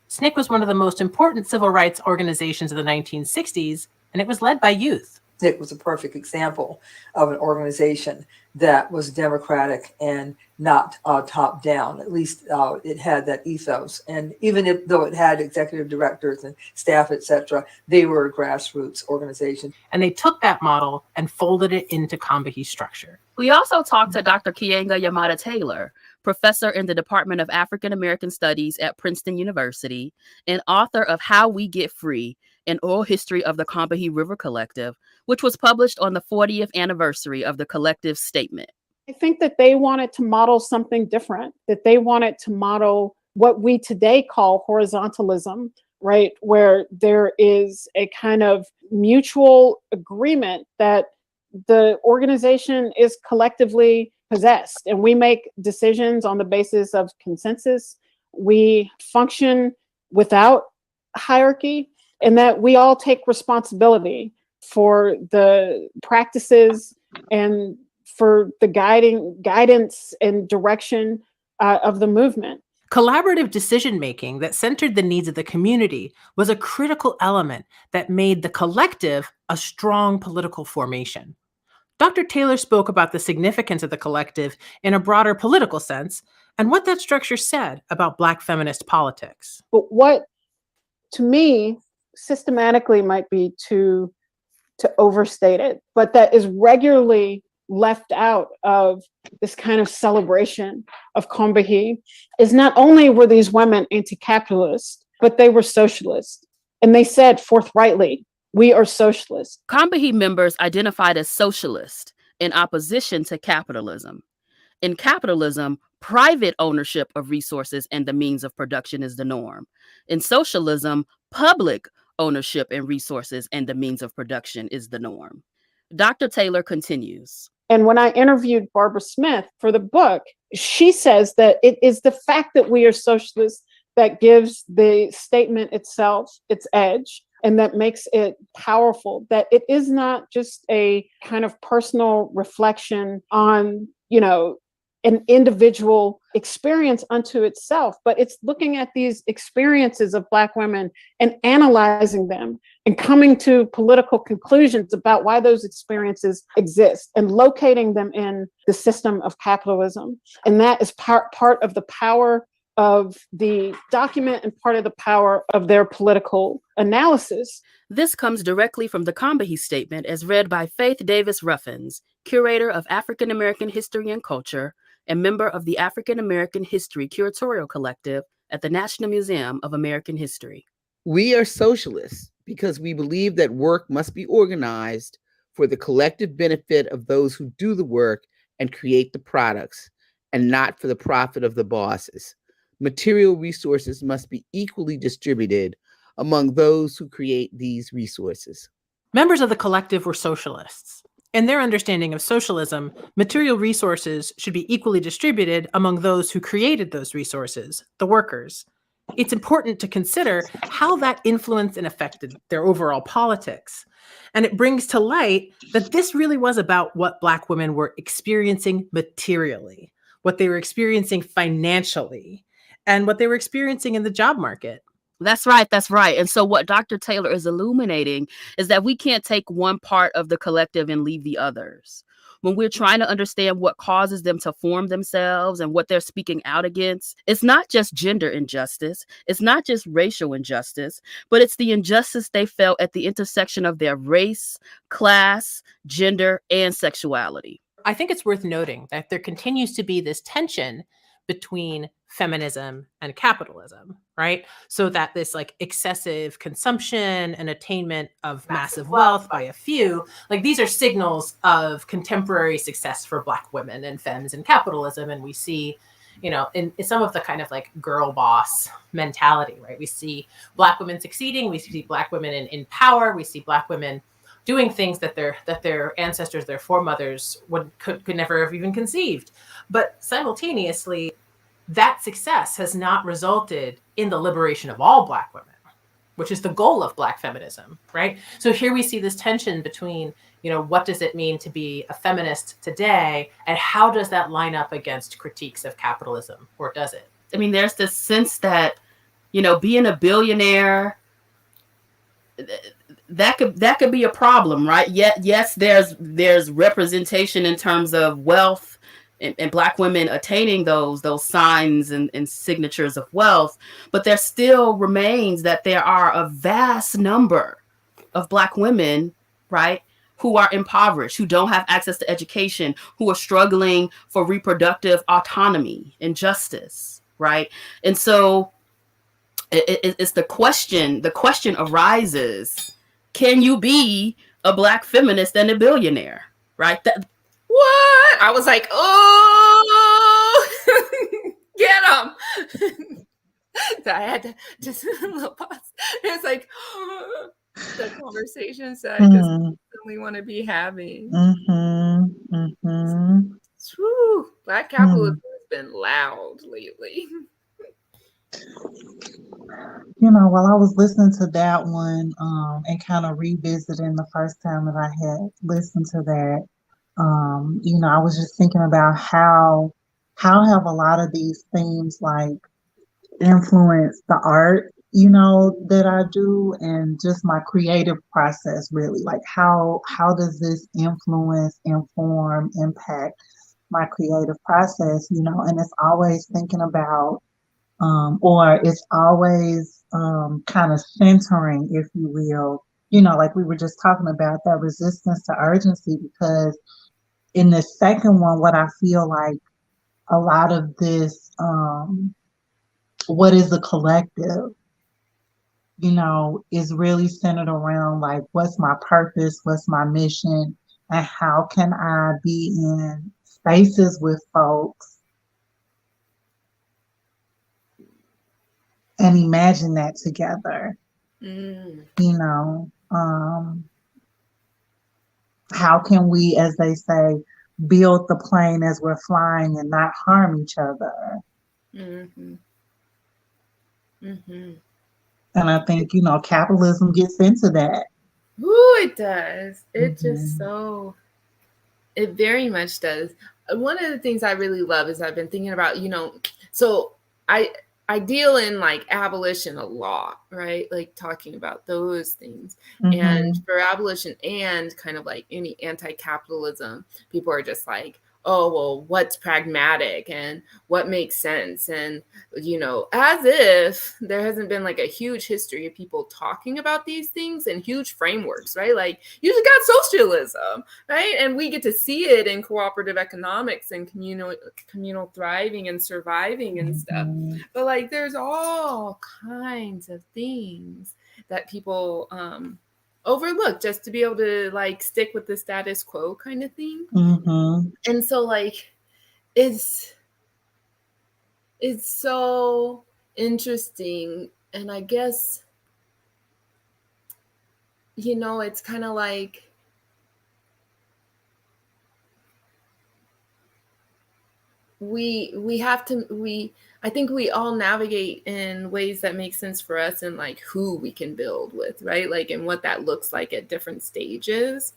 SNCC was one of the most important civil rights organizations of the 1960s, and it was led by youth. It was a perfect example of an organization that was democratic and not top down. At least it had that ethos. And even though it had executive directors and staff, etc., they were a grassroots organization. And they took that model and folded it into Combahee's structure. We also talked to Dr. Keeanga-Yamahtta Taylor, professor in the Department of African American Studies at Princeton University and author of How We Get Free, an oral history of the Combahee River Collective, which was published on the 40th anniversary of the collective's statement. I think that they wanted to model something different, that they wanted to model what we today call horizontalism, right? Where there is a kind of mutual agreement that the organization is collectively possessed and we make decisions on the basis of consensus. We function without hierarchy and that we all take responsibility for the practices and for the guidance and direction of the movement. Collaborative decision-making that centered the needs of the community was a critical element that made the collective a strong political formation. Dr. Taylor spoke about the significance of the collective in a broader political sense and what that structure said about Black feminist politics. But what, to me, systematically might be to overstate it, but that is regularly left out of this kind of celebration of Combahee is not only were these women anti-capitalist, but they were socialist. And they said forthrightly, we are socialists. Combahee members identified as socialist in opposition to capitalism. In capitalism, private ownership of resources and the means of production is the norm. In socialism, public ownership and resources and the means of production is the norm. Dr. Taylor continues. And when I interviewed Barbara Smith for the book, she says that it is the fact that we are socialists that gives the statement itself its edge and that makes it powerful, that it is not just a kind of personal reflection on, an individual experience unto itself, but it's looking at these experiences of Black women and analyzing them and coming to political conclusions about why those experiences exist and locating them in the system of capitalism. And that is part of the power of the document and part of the power of their political analysis. This comes directly from the Combahee Statement as read by Faith Davis Ruffins, curator of African American History and Culture and member of the African American History Curatorial Collective at the National Museum of American History. We are socialists because we believe that work must be organized for the collective benefit of those who do the work and create the products, and not for the profit of the bosses. Material resources must be equally distributed among those who create these resources. Members of the collective were socialists. In their understanding of socialism, material resources should be equally distributed among those who created those resources, the workers. It's important to consider how that influenced and affected their overall politics. And it brings to light that this really was about what Black women were experiencing materially, what they were experiencing financially, and what they were experiencing in the job market. That's right. That's right. And so what Dr. Taylor is illuminating is that we can't take one part of the collective and leave the others. When we're trying to understand what causes them to form themselves and what they're speaking out against, it's not just gender injustice, it's not just racial injustice, but it's the injustice they felt at the intersection of their race, class, gender, and sexuality. I think it's worth noting that there continues to be this tension between feminism and capitalism, right? So that this like excessive consumption and attainment of massive wealth by a few, like these are signals of contemporary success for Black women and femmes in capitalism. And we see, in some of the kind of like girl boss mentality, right? We see Black women succeeding, we see Black women in power, we see Black women doing things that their ancestors, their foremothers could never have even conceived. But simultaneously, that success has not resulted in the liberation of all Black women, which is the goal of Black feminism, right? So here we see this tension between, what does it mean to be a feminist today, and how does that line up against critiques of capitalism, or does it? I mean, there's this sense that, being a billionaire, that could be a problem, right? Yes, there's representation in terms of wealth and Black women attaining those signs and signatures of wealth, but there still remains that there are a vast number of Black women, right, who are impoverished, who don't have access to education, who are struggling for reproductive autonomy and justice, right? And so it's the question arises, can you be a Black feminist and a billionaire, right? What? I was like, oh, get him. So I had to just a little pause. It was like the conversations that I just really want to be having. Whew, Black capitalism has been loud lately. While I was listening to that one and kind of revisiting the first time that I had listened to that, I was just thinking about how have a lot of these themes like influenced the art, that I do, and just my creative process really. Like how does this influence, inform, impact my creative process, and it's always thinking about or it's always kind of centering, if you will, like we were just talking about, that resistance to urgency, because in the second one, what I feel like a lot of this, what is the collective, is really centered around like, what's my purpose, what's my mission, and how can I be in spaces with folks and imagine that together. How can we, as they say, build the plane as we're flying and not harm each other? Mm-hmm. And I think, you know, capitalism gets into that. Ooh, it does. It Mm-hmm. just so, it very much does. One of the things I really love is I've been thinking about, you know, so I deal in like abolition a lot, right? Like talking about those things. Mm-hmm. And for abolition and kind of like any anti-capitalism, people are just like, oh, well, what's pragmatic and what makes sense? And, you know, as if there hasn't been like a huge history of people talking about these things and huge frameworks, right? Like you just got socialism, right? And we get to see it in cooperative economics and communal thriving and surviving and stuff. But like there's all kinds of things that people overlook just to be able to like stick with the status quo kind of thing. Mm-hmm. And so like it's so interesting. And I guess, you know, it's kind of like I think we all navigate in ways that make sense for us and like who we can build with, right? Like, and what that looks like at different stages.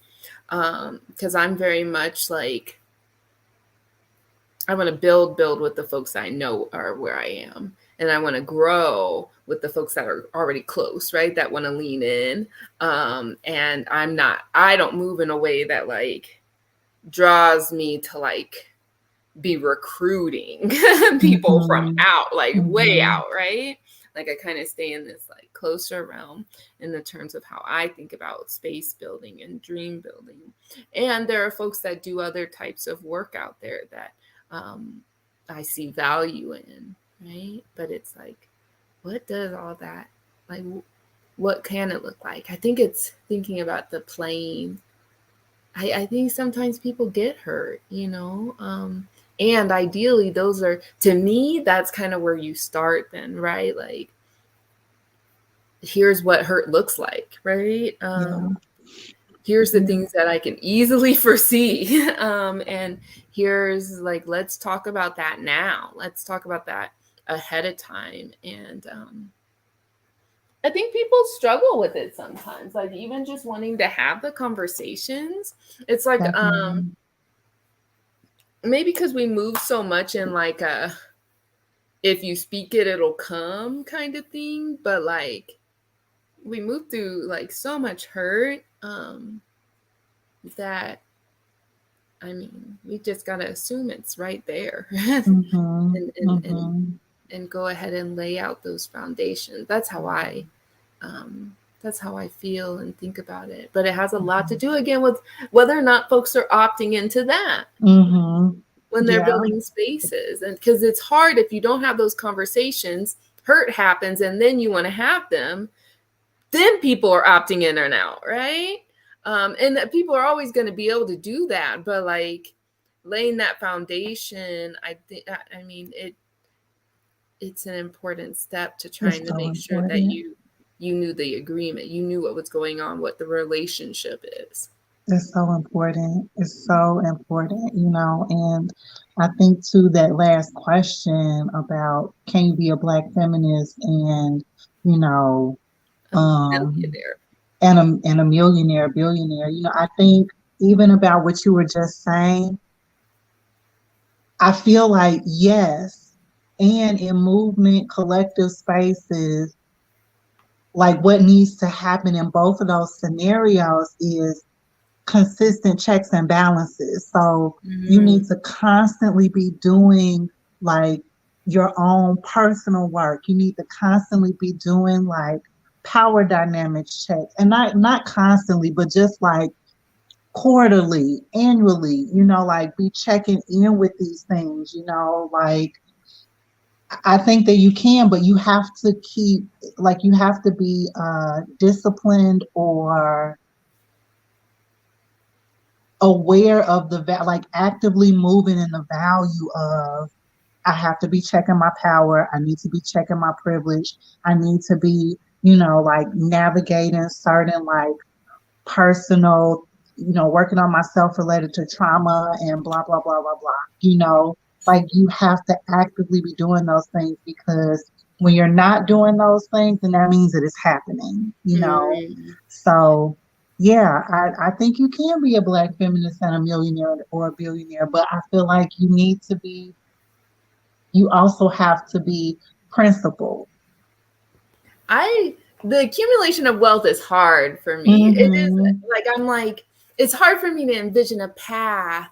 Because I'm very much like, I want to build with the folks I know are where I am. And I want to grow with the folks that are already close, right? That want to lean in. And I don't move in a way that like draws me to like be recruiting people from out, like way out, right? Like I kind of stay in this like closer realm in the terms of how I think about space building and dream building. And there are folks that do other types of work out there that I see value in, right? But it's like, what does all that, like, what can it look like? I think it's thinking about the plane. I think sometimes people get hurt, you know? And ideally, those are, to me, that's kind of where you start then, right? Like, here's what hurt looks like, right? Here's the things that I can easily foresee. And here's like, let's talk about that now. Let's talk about that ahead of time. And I think people struggle with it sometimes, like even just wanting to have the conversations. It's like, maybe because we move so much in like a, if you speak it, it'll come kind of thing. But like we move through like so much hurt that, I mean, we just got to assume it's right there and go ahead and lay out those foundations. That's how I feel and think about it. But it has a lot to do again with whether or not folks are opting into that when they're building spaces. And because it's hard if you don't have those conversations, hurt happens, and then you want to have them, then people are opting in or out, right? And that people are always going to be able to do that, but like laying that foundation, I think, I mean, it's an important step to trying to make sure that you knew the agreement, you knew what was going on, what the relationship is. It's so important. It's so important, you know, and I think too that last question about can you be a Black feminist and, you know, millionaire. And a millionaire, billionaire. You know, I think even about what you were just saying, I feel like yes, and in movement, collective spaces, like what needs to happen in both of those scenarios is consistent checks and balances. So you need to constantly be doing like your own personal work. You need to constantly be doing like power dynamics checks, and not constantly, but just like quarterly, annually, you know, like be checking in with these things, you know, like I think that you can, but you have to keep, like you have to be disciplined or aware of like actively moving in the value of, I have to be checking my power. I need to be checking my privilege. I need to be, you know, like navigating certain like personal, you know, working on myself related to trauma and blah, blah, blah, blah, blah. You know, like you have to actively be doing those things because when you're not doing those things, then that means that it's happening, you know? So yeah, I think you can be a Black feminist and a millionaire or a billionaire, but I feel like you also have to be principled. The accumulation of wealth is hard for me. It is like, it's hard for me to envision a path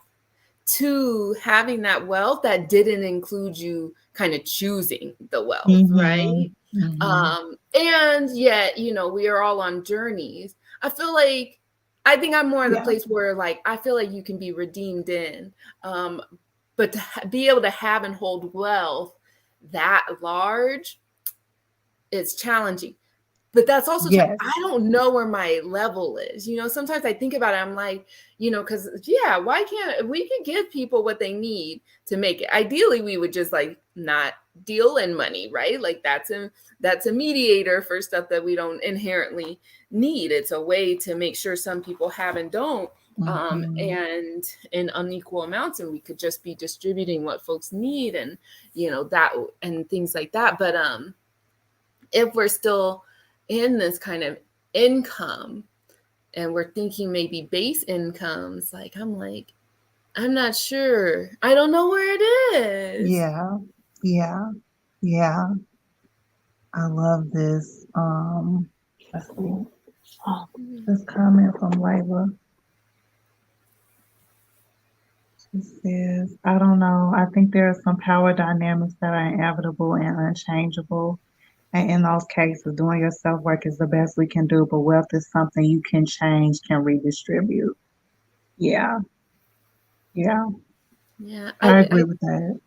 to having that wealth that didn't include you kind of choosing the wealth, right? And yet, you know, we are all on journeys. I think I'm more in the place where like, I feel like you can be redeemed in, but to be able to have and hold wealth that large, it's challenging. But that's also, I don't know where my level is. You know, sometimes I think about it, I'm like, you know, because why can't we can give people what they need to make it? Ideally, we would just like not deal in money, right? Like that's a mediator for stuff that we don't inherently need. It's a way to make sure some people have and don't, and in unequal amounts, and we could just be distributing what folks need, and you know that and things like that. But if we're still in this kind of income and we're thinking maybe base incomes, like I'm not sure. I don't know where it is. Yeah. I love this. Let's see. This comment from Layla. She says, I don't know. I think there are some power dynamics that are inevitable and unchangeable. And in those cases, doing your self-work is the best we can do, but wealth is something you can change, can redistribute. Yeah. I agree with that.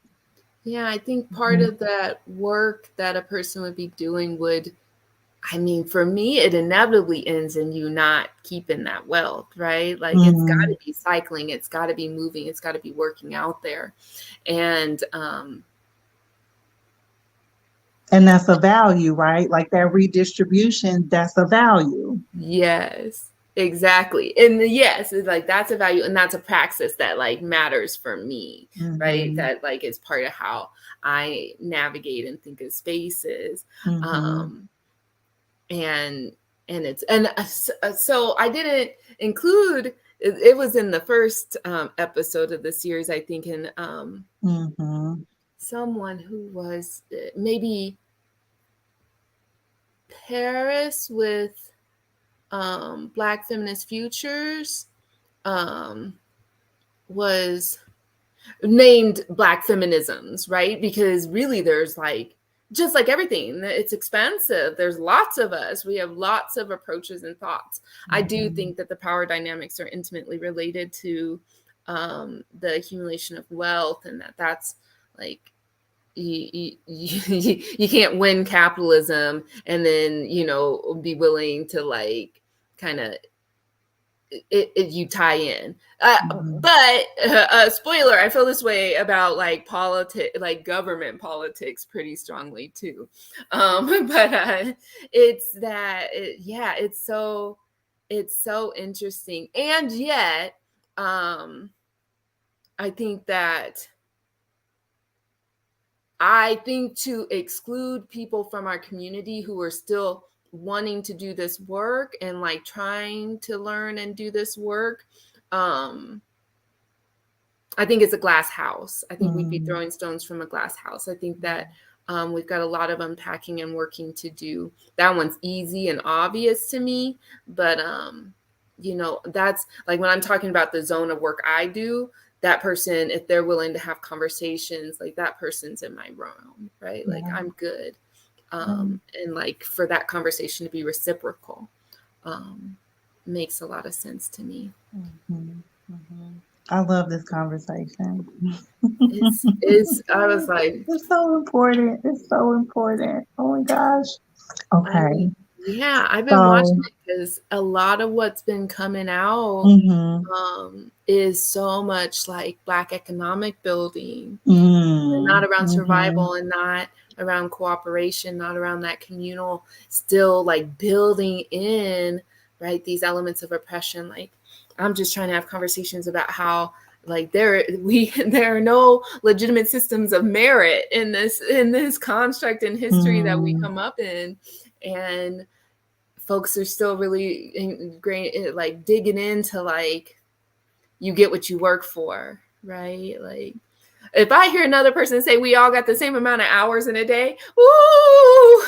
Yeah, I think part of that work that a person would be doing for me, it inevitably ends in you not keeping that wealth, right? Like it's got to be cycling, it's got to be moving, it's got to be working out there. And that's a value, right? Like that redistribution, that's a value. Yes, exactly. And yes, it's like that's a value, and that's a praxis that like matters for me, right? That like is part of how I navigate and think of spaces. So I didn't include it was in the first episode of the series, I think, in someone who was maybe Paris with Black Feminist Futures was named Black Feminisms, right? Because really there's like, just like everything, it's expensive. There's lots of us. We have lots of approaches and thoughts. I do think that the power dynamics are intimately related to the accumulation of wealth, and that's like, you can't win capitalism and then, you know, be willing to like kind of you tie in. But spoiler, I feel this way about like government politics pretty strongly too. But it's that, it's so interesting. And yet, I think to exclude people from our community who are still wanting to do this work and like trying to learn and do this work, I think it's a glass house. I think we'd be throwing stones from a glass house. I think that we've got a lot of unpacking and working to do. That one's easy and obvious to me, but you know, that's like when I'm talking about the zone of work I do, that person, if they're willing to have conversations, like that person's in my realm, right? Like I'm good. And like for that conversation to be reciprocal makes a lot of sense to me. I love this conversation. I was like, it's so important. It's so important. Oh my gosh. Okay. I've been watching it because a lot of what's been coming out is so much like Black economic building, and not around survival, and not around cooperation, not around that communal, still like building in, right, these elements of oppression. Like I'm just trying to have conversations about how like there are no legitimate systems of merit in this construct in history that we come up in, and folks are still really ingrained, like digging into like you get what you work for, right? Like if I hear another person say we all got the same amount of hours in a day, ooh.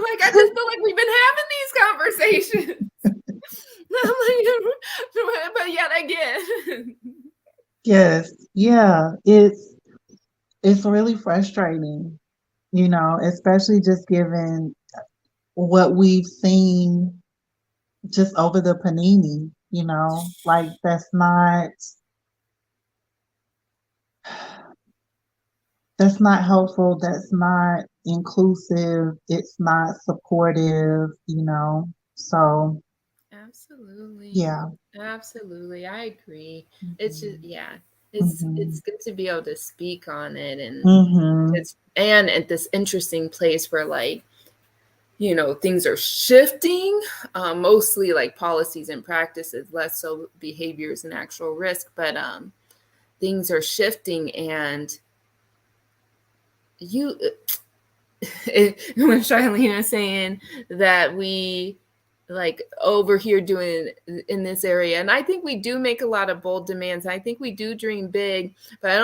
Like I just feel like we've been having these conversations. But yet again. Yes, yeah, it's really frustrating, you know, especially just given what we've seen just over the panini, you know, like that's not helpful, that's not inclusive, it's not supportive, you know. So Absolutely. yeah. Absolutely. I agree. It's just Mhm. it's good to be able to speak on it, and Mhm. it's and at this interesting place where like, you know, things are shifting, mostly like policies and practices, less so behaviors and actual risk, but things are shifting, and you when Charlene is saying that we like over here doing in this area, and I think we do make a lot of bold demands. I think we do dream big, but I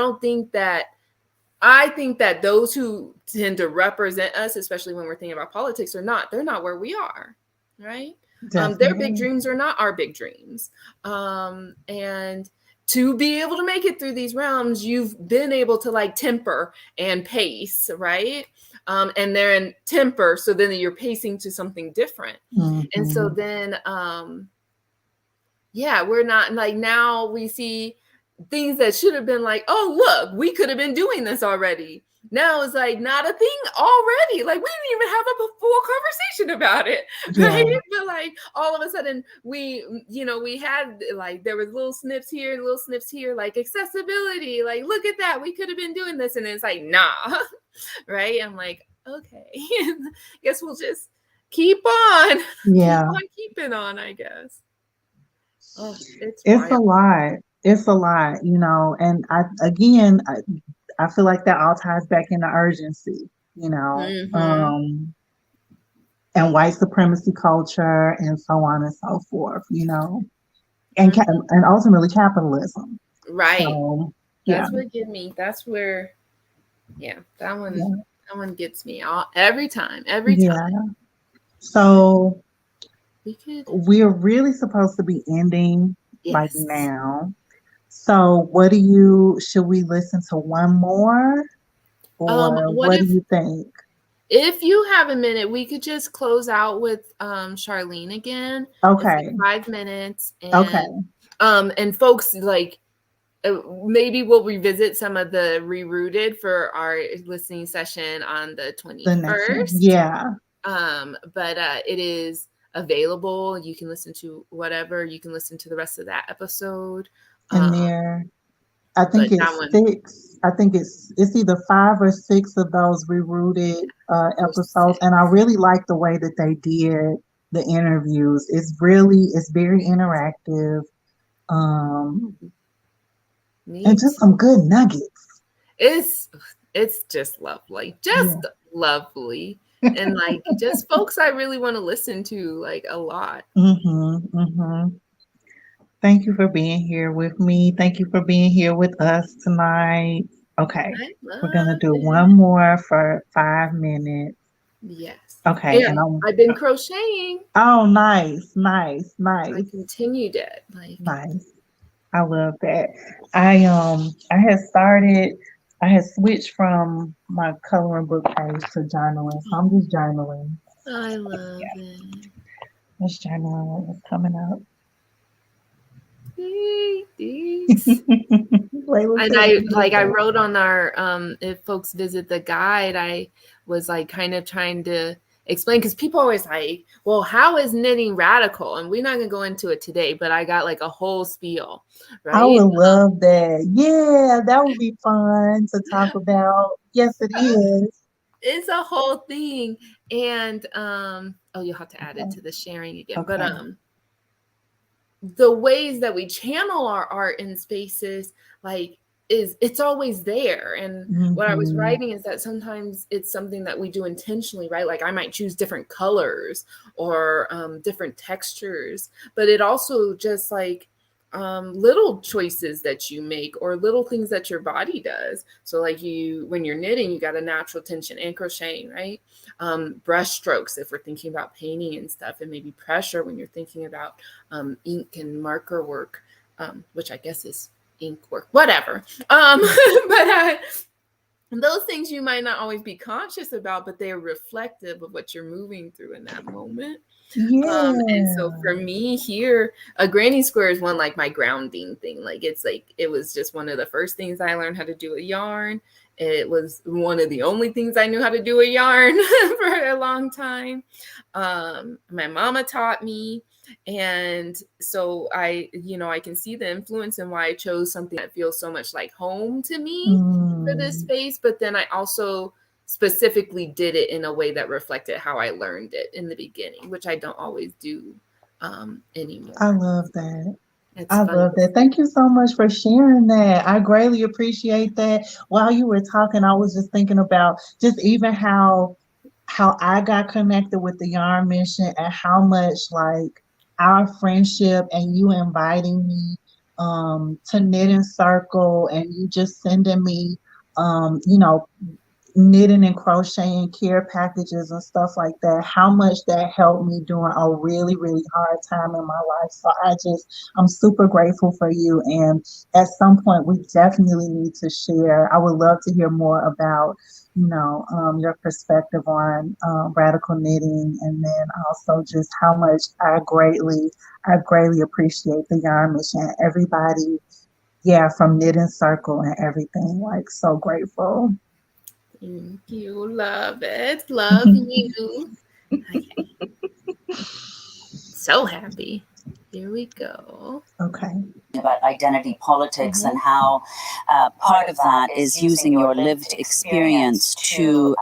think that those who tend to represent us, especially when we're thinking about politics, they're not where we are, right? Their big dreams are not our big dreams. And to be able to make it through these realms, you've been able to like temper and pace, right? And they're in temper, so then you're pacing to something different. And so then, yeah, we're not like, now we see things that should have been like, oh, look, we could have been doing this already. Now it's like not a thing already. Like we didn't even have a full conversation about it, right? Yeah. But like all of a sudden we had like, there was little snips here, like accessibility, like look at that, we could have been doing this, and it's like, nah. Right? I'm like, okay, guess we'll just keep on, Yeah. keep on keeping on, I guess. Oh, it's It's a wild. lot. It's a lot, you know, and I feel like that all ties back into urgency, you know, and white supremacy culture and so on and so forth, you know, and and ultimately capitalism. Right. So, yeah. That's what get me. That's where, yeah, that one gets me all every time. Yeah. So We could. we're really supposed to be ending like Yes. now. So should we listen to one more, or what do you think? If you have a minute, we could just close out with Charlene again. Okay. It's like 5 minutes, and Okay. And folks, like maybe we'll revisit some of the Rerooted for our listening session on the 21st. Yeah. But it is available. You can listen to whatever. You can listen to the rest of that episode. And I think it's 6. I think it's either 5 or 6 of those Rerooted episodes, and I really like the way that they did the interviews. It's very interactive, and just some good nuggets. It's just lovely, lovely, and like just folks I really want to listen to like a lot. Thank you for being here with me. Thank you for being here with us tonight. Okay, we're gonna do one more for 5 minutes. Yes. Okay, and I've been crocheting. Oh, nice. I continued it. Nice. I love that. I had switched from my coloring book page to journaling, so I'm just journaling. I love it. Just journaling what's coming up. And I wrote on our if folks visit the guide, I was like kind of trying to explain, because people always like, well, how is knitting radical? And we're not gonna go into it today, but I got like a whole spiel, right? I would love that. Yeah, that would be fun to talk about. Yes, it is. It's a whole thing. And you'll have to add it to the sharing again. Okay. But the ways that we channel our art in spaces, like, it's always there. And what I was writing is that sometimes it's something that we do intentionally, right? Like I might choose different colors or different textures, but it also just like little choices that you make or little things that your body does. So like when you're knitting, you got a natural tension, and crocheting, right? Brush strokes, if we're thinking about painting and stuff, and maybe pressure when you're thinking about ink and marker work, which I guess is ink work, whatever. But those things you might not always be conscious about, but they're reflective of what you're moving through in that moment. Yeah. And so for me here, a granny square is one, like my grounding thing. Like it was just one of the first things I learned how to do a yarn. It was one of the only things I knew how to do a yarn for a long time. My mama taught me. And so I can see the influence and why I chose something that feels so much like home to me for this space. But then I also specifically did it in a way that reflected how I learned it in the beginning, which I don't always do anymore. I love that. I love that. Thank you so much for sharing that. I greatly appreciate that. While you were talking, I was just thinking about just even how I got connected with the Yarn Mission, and how much like our friendship and you inviting me to Knit in Circle, and you just sending me knitting and crocheting care packages and stuff like that, how much that helped me during a really, really hard time in my life. So I'm super grateful for you. And at some point we definitely need to share. I would love to hear more about, your perspective on radical knitting, and then also just how much I greatly appreciate the Yarn Mission. Everybody, from Knit in Circle and everything, like so grateful. Thank you. Love it. Love you. Okay. So happy. Here we go. Okay. About identity politics and how part of that is using your lived experience to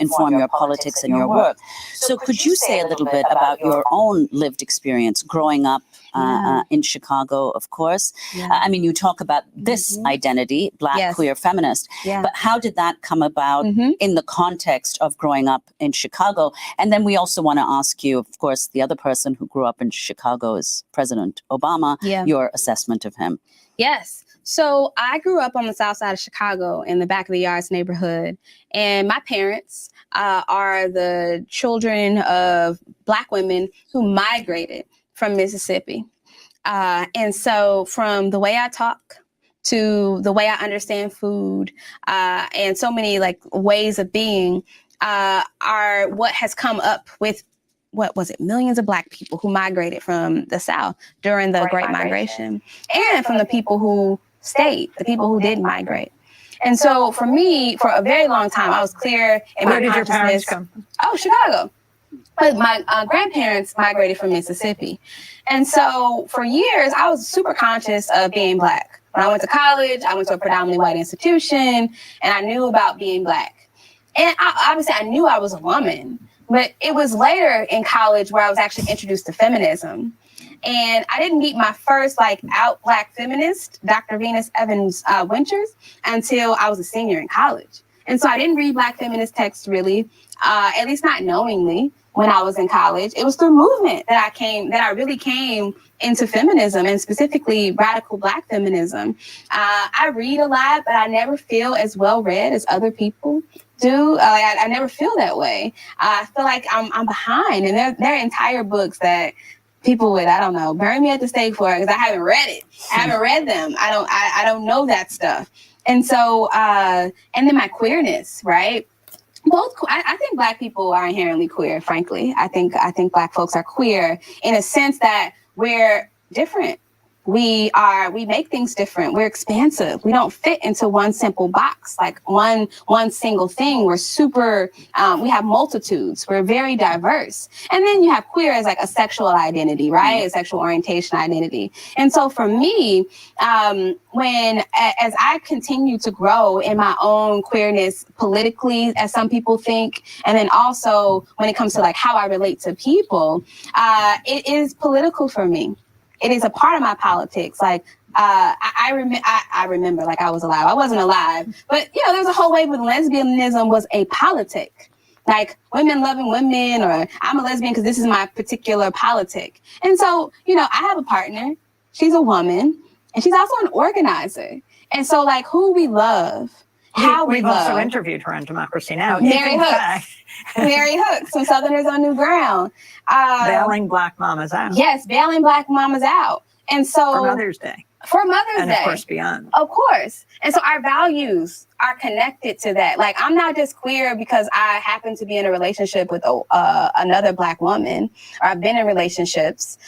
inform your politics and your work. So could you say a little bit about your own lived experience growing up in Chicago, of course? I mean, you talk about this identity, Black queer feminist, but how did that come about in the context of growing up in Chicago? And then we also want to ask you, of course, the other person who grew up in Chicago is President Obama, your assessment of him. Yes. So I grew up on the south side of Chicago in the back of the yards neighborhood. And my parents are the children of Black women who migrated from Mississippi. And so from the way I talk to the way I understand food and so many like ways of being are what has come up with, millions of Black people who migrated from the South during the Great Migration, and from the people who stayed, the people who didn't migrate. And so for me, for a very long time, I was clear in my consciousness. Where did your parents come from? Oh, Chicago. But my grandparents migrated from Mississippi. And so for years, I was super conscious of being Black. When I went to college, I went to a predominantly white institution, and I knew about being Black. And obviously, I knew I was a woman. But it was later in college where I was actually introduced to feminism. And I didn't meet my first out Black feminist, Dr. Venus Evans Winters, until I was a senior in college. And so I didn't read Black feminist texts really, at least not knowingly when I was in college. It was through movement that I really came into feminism, and specifically radical Black feminism. I read a lot, but I never feel as well read as other people do. I never feel that way. I feel like I'm behind, and there are entire books that people would, I don't know, burn me at the stake for because I haven't read it. I haven't read them. I don't know that stuff. And so, and then my queerness, right? I think Black people are inherently queer, frankly. I think Black folks are queer in a sense that we're different. We make things different. We're expansive. We don't fit into one simple box, like one single thing. We're super, we have multitudes. We're very diverse. And then you have queer as like a sexual identity, right? A sexual orientation identity. And so for me, as I continue to grow in my own queerness politically, as some people think, and then also when it comes to like how I relate to people, it is political for me. It is a part of my politics. Like, I remember, like I was alive. I wasn't alive, but you know, there was a whole wave when lesbianism was a politic. Like women loving women, or I'm a lesbian because this is my particular politic. And so, you know, I have a partner. She's a woman, and she's also an organizer. And so, like, who we love, how we We've love. also interviewed her on Democracy Now! Mary Hooks. Mary Hooks from Southerners on New Ground. Bailing Black mamas out. Yes, bailing Black mamas out. And so for Mother's Day. For Mother's and Day. And of course beyond. Of course. And so our values are connected to that. Like, I'm not just queer because I happen to be in a relationship with another Black woman, or I've been in relationships.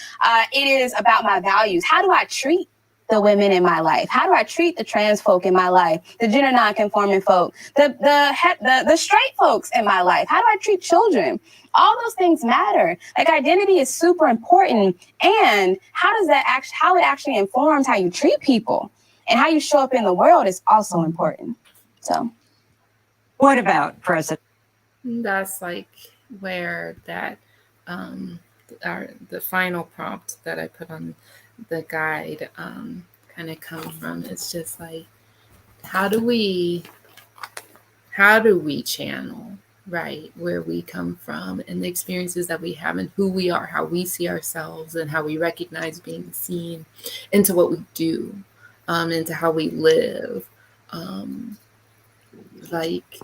It is about my values. How do I treat the women in my life? How do I treat the trans folk in my life, the gender non-conforming folk, the straight folks in my life? How do I treat children? All those things matter. Like, identity is super important, and how it actually informs how you treat people and how you show up in the world is also important. So, what about President? That's like where that the final prompt that I put on the guide kind of come from. It's just like, how do we channel, right, where we come from and the experiences that we have and who we are, how we see ourselves and how we recognize being seen, into what we do, into how we live. Like,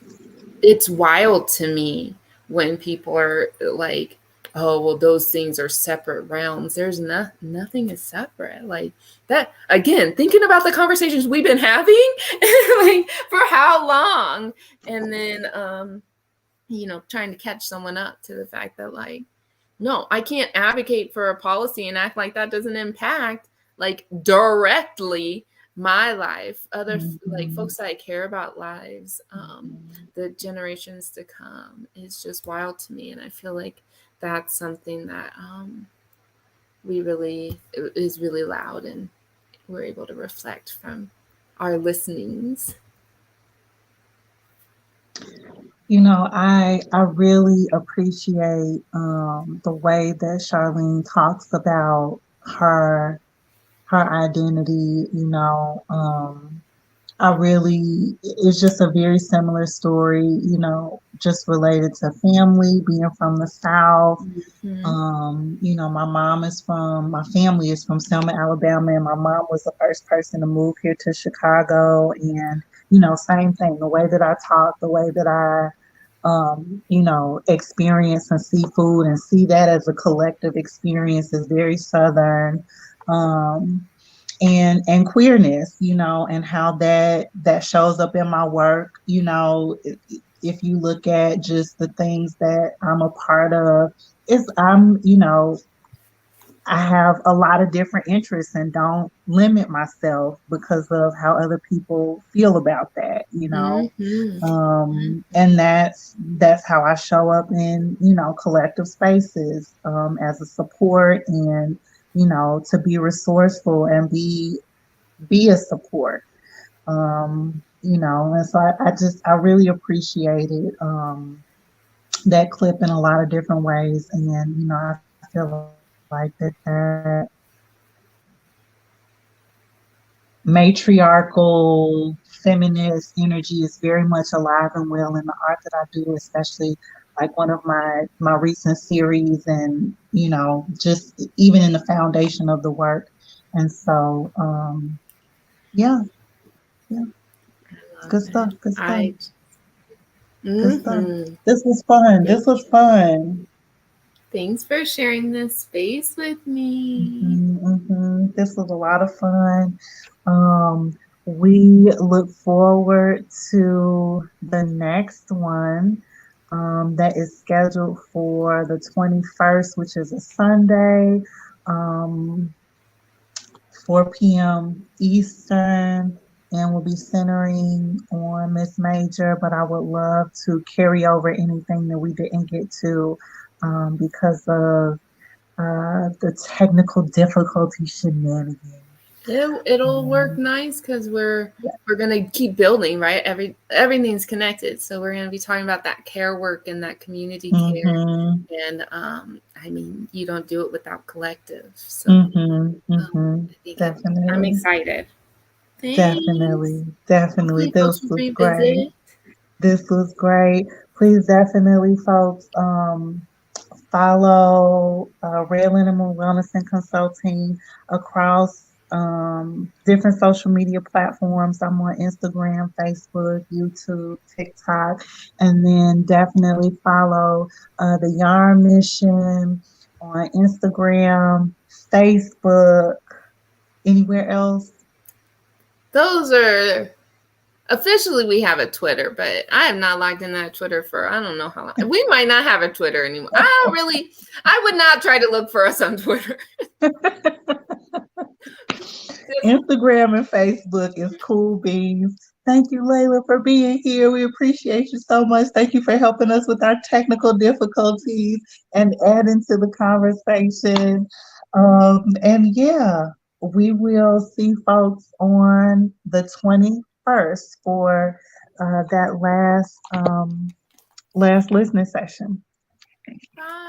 it's wild to me when people are like, oh, well, those things are separate realms. There's nothing is separate. Like that, again, thinking about the conversations we've been having, like, for how long? And then, you know, trying to catch someone up to the fact that, like, no, I can't advocate for a policy and act like that doesn't impact, like, directly my life, other like folks that I care about lives, the generations to come. It's just wild to me. And I feel like that's something that is really loud, and we're able to reflect from our listenings. You know, I really appreciate the way that Charlene talks about her identity. You know, it's just a very similar story, you know, just related to family, being from the South. Mm-hmm. You know, my family is from Selma, Alabama, and my mom was the first person to move here to Chicago. And, you know, same thing, the way that I talk, the way that I, you know, experience and see food and see that as a collective experience is very Southern. And queerness, you know, and how that shows up in my work. You know, if you look at just the things that I'm a part of, you know, I have a lot of different interests and don't limit myself because of how other people feel about that, you know. Mm-hmm. And that's how I show up in, you know, collective spaces, as a support, and, you know, to be resourceful and be a support, you know. And so I really appreciated that clip in a lot of different ways. And, you know, I feel like that matriarchal feminist energy is very much alive and well in the art that I do, especially like one of my recent series, and, you know, just even in the foundation of the work. And so, yeah. Good stuff. Good stuff. Good stuff. This was fun. Thanks for sharing this space with me. This was a lot of fun. We look forward to the next one that is scheduled for the 21st, which is a Sunday, 4 p.m. Eastern, and we'll be centering on Miss Major, but I would love to carry over anything that we didn't get to because of the technical difficulty shenanigans. It'll work nice because we're gonna keep building, right? Everything's connected, so we're gonna be talking about that care work and that community care, and I mean, you don't do it without collective. So I think Definitely. I'm excited. Definitely. Hopefully This folks will was great. revisit. This was great. Please definitely, folks, follow Real Animal Wellness and Consulting across different social media platforms. I'm on Instagram, Facebook, YouTube, TikTok, and then definitely follow the Yarn Mission on Instagram, Facebook, anywhere else. Those are officially, we have a Twitter, but I have not logged in that Twitter for I don't know how long. We might not have a Twitter anymore. I would not try to look for us on Twitter. Instagram and Facebook is cool beans. Thank you, Layla, for being here. We appreciate you so much. Thank you for helping us with our technical difficulties and adding to the conversation. And yeah, we will see folks on the 21st for that last listening session. Bye.